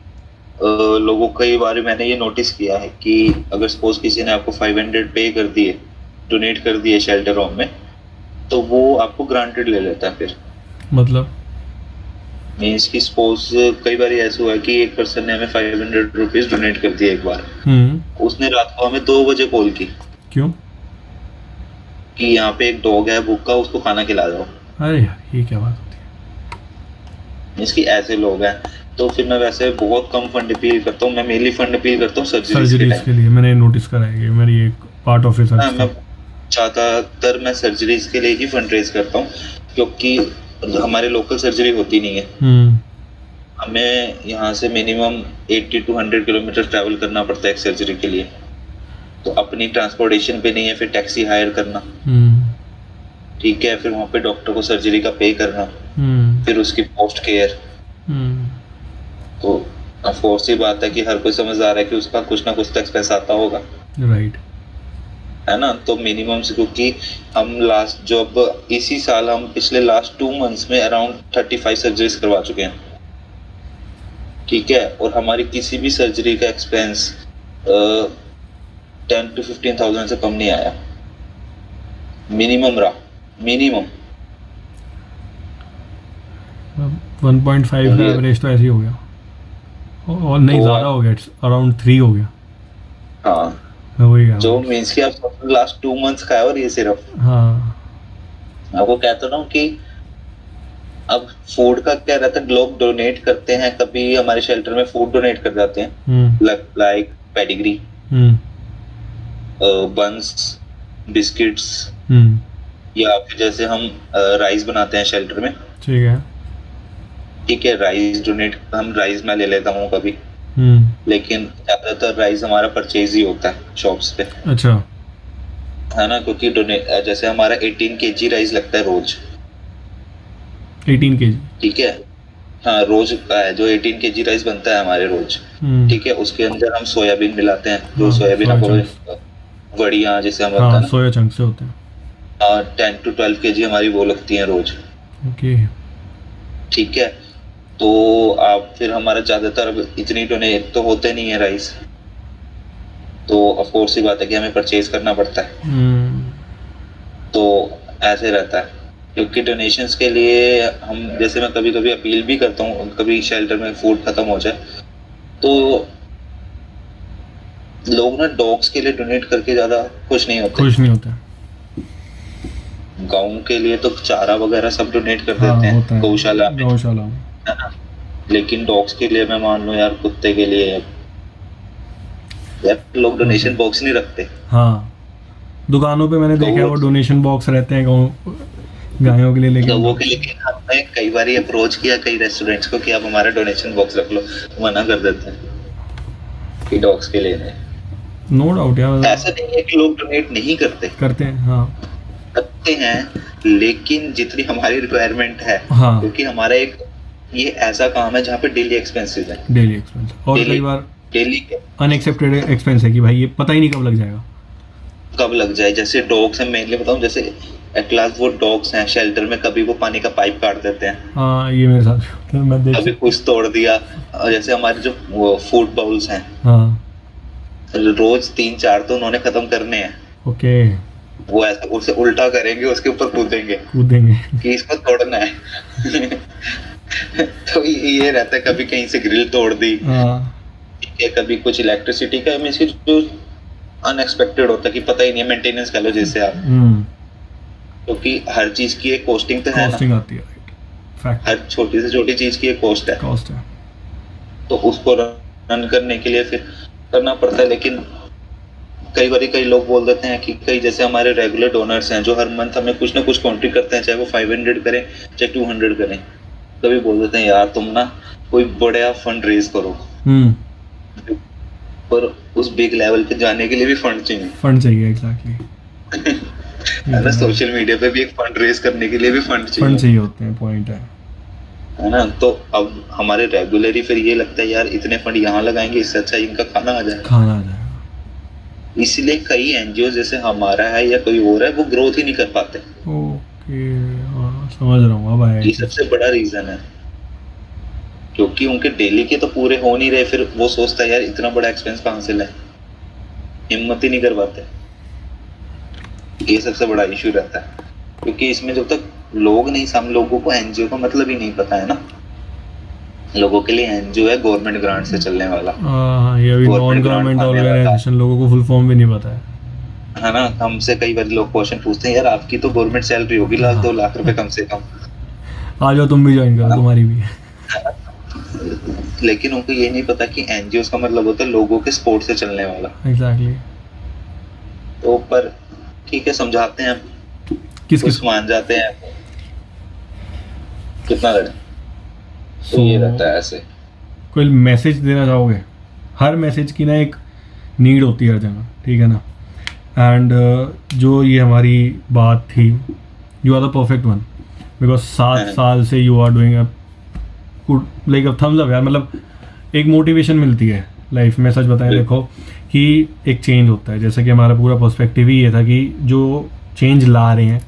लोगों कई बार मैंने ये नोटिस किया है कि अगर सपोज किसी ने आपको 500 पे कर दिए, डोनेट कर दिए शेल्टर होम में, तो वो आपको ग्रांटेड ले लेता है। फिर मतलब मीन्स की सपोज कई बार ऐसा हुआ है कि एक पर्सन ने हमें 500 रुपीज डोनेट कर दिया एक बार, उसने रात को हमें 2 बजे कॉल की, क्यों? कि यहाँ पे एक डॉग है भूखा, उसको खाना खिला दो। अरे यार, ये क्या बात होती है? इसकी ऐसे लोग हैं, तो फिर मैं वैसे बहुत कम फंड अपील करता हूँ। मैं मेनली फंड अपील करता हूँ सर्जरीज के लिए। मैंने नोटिस करा है, मेरी एक पार्ट ऑफ रिसर्च। मैं ज़्यादातर मैं सर्जरीज के लिए ही फंड रेज करता हूँ, क्योंकि हमारे लोकल सर्जरी होती नहीं है। हमें यहाँ से मिनिमम 80 to 100 किलोमीटर ट्रैवल करना पड़ता है एक सर्जरी के लिए, तो अपनी ट्रांसपोर्टेशन पे नहीं है, फिर टैक्सी हायर करना, ठीक है, फिर वहाँ पे डॉक्टर को सर्जरी का पे करना, फिर उसकी पोस्ट केयर, तो ऑफकोर्स ही बात है कि हर कोई समझदार है कि उसका कुछ ना कुछ तो एक्सपेंस आता होगा, राइट, है ना। तो मिनिमम से, क्योंकि हम लास्ट जब इसी साल हम पिछले लास्ट 2 मंथ्स में अराउंड 35 सर्जरीज करवा चुके हैं, ठीक है, और हमारी किसी भी सर्जरी का एक्सपेंस 10 to 15,000 से कम नहीं आया, मिनिमम 1.5 का एवरेज तो ऐसे ही हो गया, और नहीं ज़्यादा हो गया, अराउंड 3 हो गया। हाँ, वही जो मीन्स कि आप लास्ट 2 मंथ्स का है, और ये सिर्फ, हाँ, आपको कहता हूँ कि अब फूड का क्या रहता है, लोग डोनेट करते हैं, कभी हमारे शेल्टर में फूड डोनेट कर जाते हैं, लाइक पेडिग्री, बंस, बिस्किट्स, या फिर जैसे हम राइस बनाते हैं शेल्टर में, ठीक है, राइस डोनेट, हम राइस मैं ले लेता हूँ कभी, लेकिन ज्यादातर राइस हमारा परचेज ही होता है शॉप्स पे। अच्छा, है ना, क्योंकि जैसे हमारा 18 kg राइस लगता है रोज, 18 केजी। ठीक है, हाँ रोज का है जो 18 kg राइस बनता है हमारे रोज, ठीक है, उसके अंदर हम सोयाबीन मिलाते हैं, जो हाँ, सोयाबीन सोया आपको चंक्स। वड़िया जैसे हम होता हाँ, है ना, सोया चंक्स से होते हैं। 10 to 12 kg हमारी वो लगती है रोज, ओके। ठीक है। तो आप फिर हमारा ज्यादातर अब इतनी डोनेट तो होते नहीं है राइस, तो ऑफ कोर्स ही बात है कि हमें परचेज करना पड़ता है, तो ऐसे रहता है। क्योंकि डोनेशंस के लिए हम, जैसे मैं कभी कभी अपील भी करता हूँ, कभी शेल्टर में फूड खत्म हो जाए तो लोग ना डॉग्स के लिए डोनेट करके ज्यादा खुश नहीं होते। खुश नहीं होते। गाँव के लिए तो चारा वगैरह सब डोनेट कर हाँ, देते होता हैं है गौशाला में, गौशाला में। है ना, लेकिन डॉग्स के लिए मैं मान लो यार, कुत्ते के लिए यार लोग डोनेशन बॉक्स नहीं रखते। हाँ, दुकानों पे मैंने देखा है वो डोनेशन बॉक्स रहते हैं गायों के लिए, लेकिन लोगों के लिए हमने कई बार अप्रोच किया कई रेस्टोरेंट्स को कि आप हमारा डोनेशन बॉक्स रख लो, मना कर देते हैं कि डॉग्स के लिए नहीं। नो डाउट यार, ऐसा नहीं है कि लोग डोनेट नहीं करते, करते हैं। हाँ, करते हैं, लेकिन जितनी हमारी रिक्वायरमेंट है, हाँ, क्योंकि हमारा एक ये ऐसा काम है जहाँ पे डेली एक्सपेंसेस है, डेली एक्सपेंस, और Daily- कई बार डेली अनएक्सेप्टेड एक्सपेंस है कि भाई ये पता ही नहीं कब लग जाएगा। कब लग जाए। जैसे डॉग्स हैं, मेनली बताऊं, जैसे एट लास्ट वो डॉग्स हैं शेल्टर में, कभी वो पानी का पाइप काट देते हैं, हाँ, ये मेरे साथ भी होता है, मैं देख कभी कुछ तोड़ दिया। और जैसे हमारे जो वो फूड बाउल्स हैं, हाँ, रोज 3-4 तो उन्होंने खत्म करने हैं, ओके, वो ऐसा उसे उल्टा करेंगे, उसके ऊपर कूदेंगे कूदेंगे। कि इसको तोड़ना है। तो ये रहता है, कभी कहीं से ग्रिल तोड़ दी, हाँ, ठीक है, कभी कुछ इलेक्ट्रिसिटी का, मींस जो अनएक्सपेक्टेड होता है कि पता ही नहीं है, मेंटेनेंस कह लो जिससे आप, क्योंकि हर चीज की एक कॉस्टिंग तो है ना, कॉस्टिंग आती है, फैक्ट, हर छोटी से छोटी चीज की एक कॉस्ट है, कॉस्ट है। तो उसको रन करने के लिए फिर करना पड़ता है। लेकिन कई बार कई लोग बोल देते हैं कि कई जैसे हमारे रेगुलर डोनर्स हैं जो हर मंथ हमें कुछ ना कुछ कंट्री करते हैं, चाहे वो 500 करें चाहे 200 करें, कभी बोल देते हैं यार तुम ना कोई बड़ा फंड रेज करो, पर उस बिग लेवल पे जाने के लिए भी फंड चाहिए, फंड चाहिए, एग्जैक्टली। है ना, सोशल मीडिया पे भी एक फंड रेज करने के लिए भी फंड चाहिए होते हैं, पॉइंट है ना। तो अब हमारे रेगुलरली फिर ये लगता है यार इतने फंड यहाँ लगाएंगे, इससे अच्छा इनका खाना आ जाएगा। इसलिए कई एनजीओ जैसे हमारा है या कोई और है, वो ग्रोथ ही नहीं कर पाते। ओके, समझ रहा हूँ अब आया। ये सबसे बड़ा रीजन है, क्योंकि उनके डेली के तो पूरे हो नहीं रहे, फिर वो सोचता है यार इतना बड़ा एक्सपेंस कहाँ से लाए, हिम्मत ही नहीं कर पाते। ये सबसे बड़ा इशू रहता है, क्योंकि इसमें जब तक लोग नहीं, हम लोगों को एनजीओ का मतलब ही नहीं पता है ना। लोगों के लिए एनजीओ है गवर्नमेंट ग्रांट से चलने वाला, ये अभी नॉन गवर्नमेंट ऑर्गेनाइजेशन, लोगों को फुल फॉर्म भी नहीं पता है ना। हमसे कई बार लोग क्वेश्चन पूछते हैं यार आपकी तो गवर्नमेंट सैलरी होगी 1-2 लाख रुपए कम से कम, आ जाओ तुम भी ज्वाइन करो, तुम्हारी भी। लेकिन उनको ये नहीं पता कि एनजीओ का मतलब होता है लोगों के सपोर्ट से चलने वाला। एग्जैक्टली। तो पर ठीक है, समझाते हैं, किस मान जाते हैं, कितना लड़े, तो ये रहता है ऐसे। कोई मैसेज देना चाहोगे? हर मैसेज की ना एक नीड होती है हर जगह, ठीक है ना। एंड जो ये हमारी बात थी, you are the perfect one, because 7 साल से you are doing good, like a thumbs up यार। मतलब एक मोटिवेशन मिलती है लाइफ में। सच बताएं, देखो कि एक चेंज होता है, जैसे कि हमारा पूरा पर्सपेक्टिव ही ये था कि जो चेंज ला रहे हैं,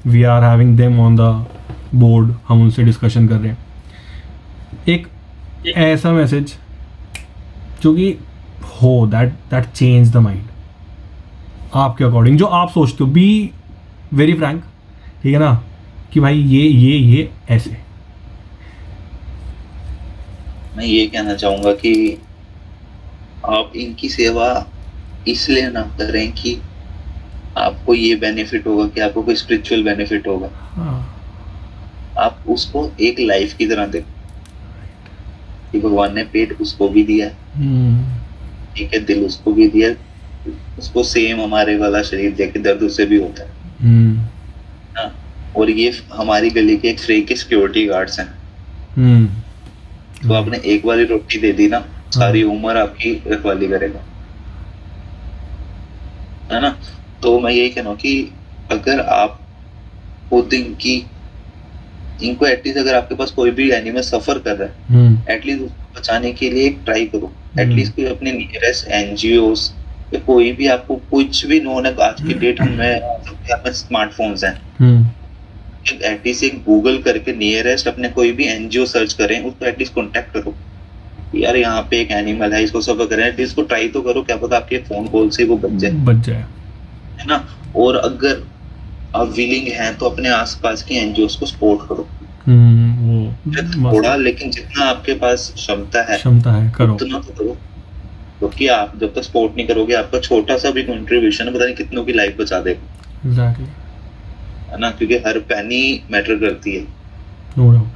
we are having them on the board, हम उनसे डिस्कशन कर रहे हैं। एक ऐसा मैसेज जो कि हो दैट चेंज द माइंड, आपके अकॉर्डिंग जो आप सोचते हो, बी वेरी फ्रैंक, ठीक है ना, कि भाई ये ऐसे। मैं ये कहना चाहूँगा कि आप इनकी सेवा इसलिए ना करें कि आपको ये बेनिफिट होगा कि आपको कोई स्पिरिचुअल बेनिफिट होगा। आप उसको एक लाइफ की तरह देखो कि भगवान ने पेट उसको भी दिया, ठीक है, दिल उसको भी दिया, उसको सेम हमारे वाला शरीर देके दर्द उससे भी होता है। और ये हमारी गली के एक फ्री के सिक्योरिटी गार्ड्स हैं। तो आपने एक बारी रोटी दे दी ना, सारी उम्र आपकी रखवाली करेगा, है ना। तो मैं यही कहना हूँ कि अगर आप खुद इनको एटलीस्ट, अगर आपके पास कोई भी एनिमल सफर कर रहा है, एटलीस्ट उसको बचाने के लिए एक ट्राई करो। एटलीस्ट कोई अपने नियरेस्ट एनजीओस या कोई भी, आपको कुछ भी नोन है आज की डेट में स्मार्टफोन्स हैं, एटलीस्ट एक गूगल करके नियरेस्ट अपने कोई भी एनजीओ सर्च करें, उसको एटलीस्ट कांटेक्ट करो, यार यहाँ पे एक एनिमल है, इसको सफर करें, एटलीस्ट को ट्राई तो करो, क्या पता आपके फोन कॉल से वो बच जाए, है ना। और अगर आप विलिंग हैं तो अपने आसपास की एनजीओस को सपोर्ट करो, वो थोड़ा, लेकिन जितना आपके पास क्षमता है करो, उतना तो करो, क्योंकि आप जब तक सपोर्ट नहीं करोगे, आपका छोटा सा भी कंट्रीब्यूशन पता नहीं कितनों की लाइफ बचा देगा। एग्जैक्टली, है ना, क्योंकि हर पेनी मैटर करती है। नो डाउट,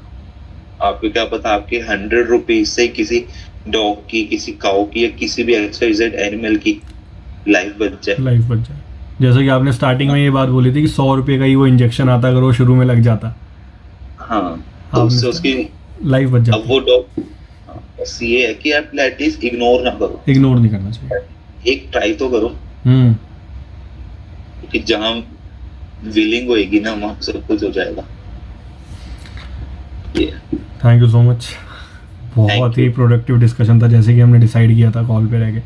आपको क्या पता आपके 100 रुपीज से किसी डॉग की, किसी काऊ की या किसी भी XYZ एनिमल की लाइफ बच जाए। जैसे कि आपने स्टार्टिंग में ये बात बोली थी कि 100 रुपये का ही वो इंजेक्शन आता, अगर वो शुरू में लग जाता, हाँ, तो उससे उसकी लाइफ बच जाती। अब वो डॉग, बस ये है कि आप एटलीस्ट इग्नोर ना करो, इग्नोर नहीं करना चाहिए, एक ट्राई तो करो, क्योंकि जहाँ विलिंग होएगी ना, वहाँ सब कुछ हो जाएगा। थैंक यू सो मच, बहुत ही प्रोडक्टिव डिस्कशन था। जैसे कि हमने डिसाइड किया था कॉल पे रह के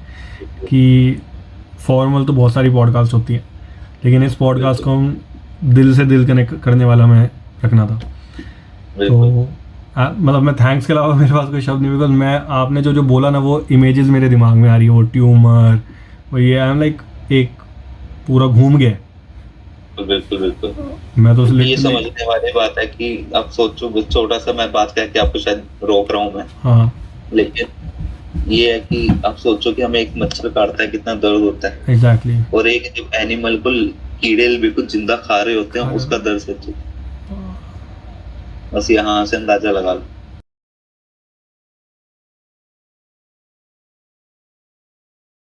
कि फॉर्मल तो बहुत सारी पॉडकास्ट होती हैं, लेकिन इस पॉडकास्ट को हम दिल से दिल कनेक्ट करने वाला हमें रखना था। तो मतलब मैं थैंक्स के अलावा मेरे पास कोई शब्द नहीं, बिकॉज मैं आपने जो बोला ना, वो इमेजेस मेरे दिमाग में आ रही है, वो ट्यूमर, वो ये, आई एम लाइक एक पूरा घूम गया। बिल्कुल मैं तो ये समझने वाली बात है कि आप सोचो, छोटा सा मैं बात कह के आपको शायद रोक रहा हूँ मैं, हाँ, लेकिन ये है कि आप सोचो कि हमें एक मच्छर काटता है, कितना दर्द होता है। एग्जैक्टली, और एक जब एनिमल को कीड़े बिल्कुल जिंदा खा रहे होते हैं, उसका दर्द सोचो, बस यहाँ से अंदाजा लगा लो।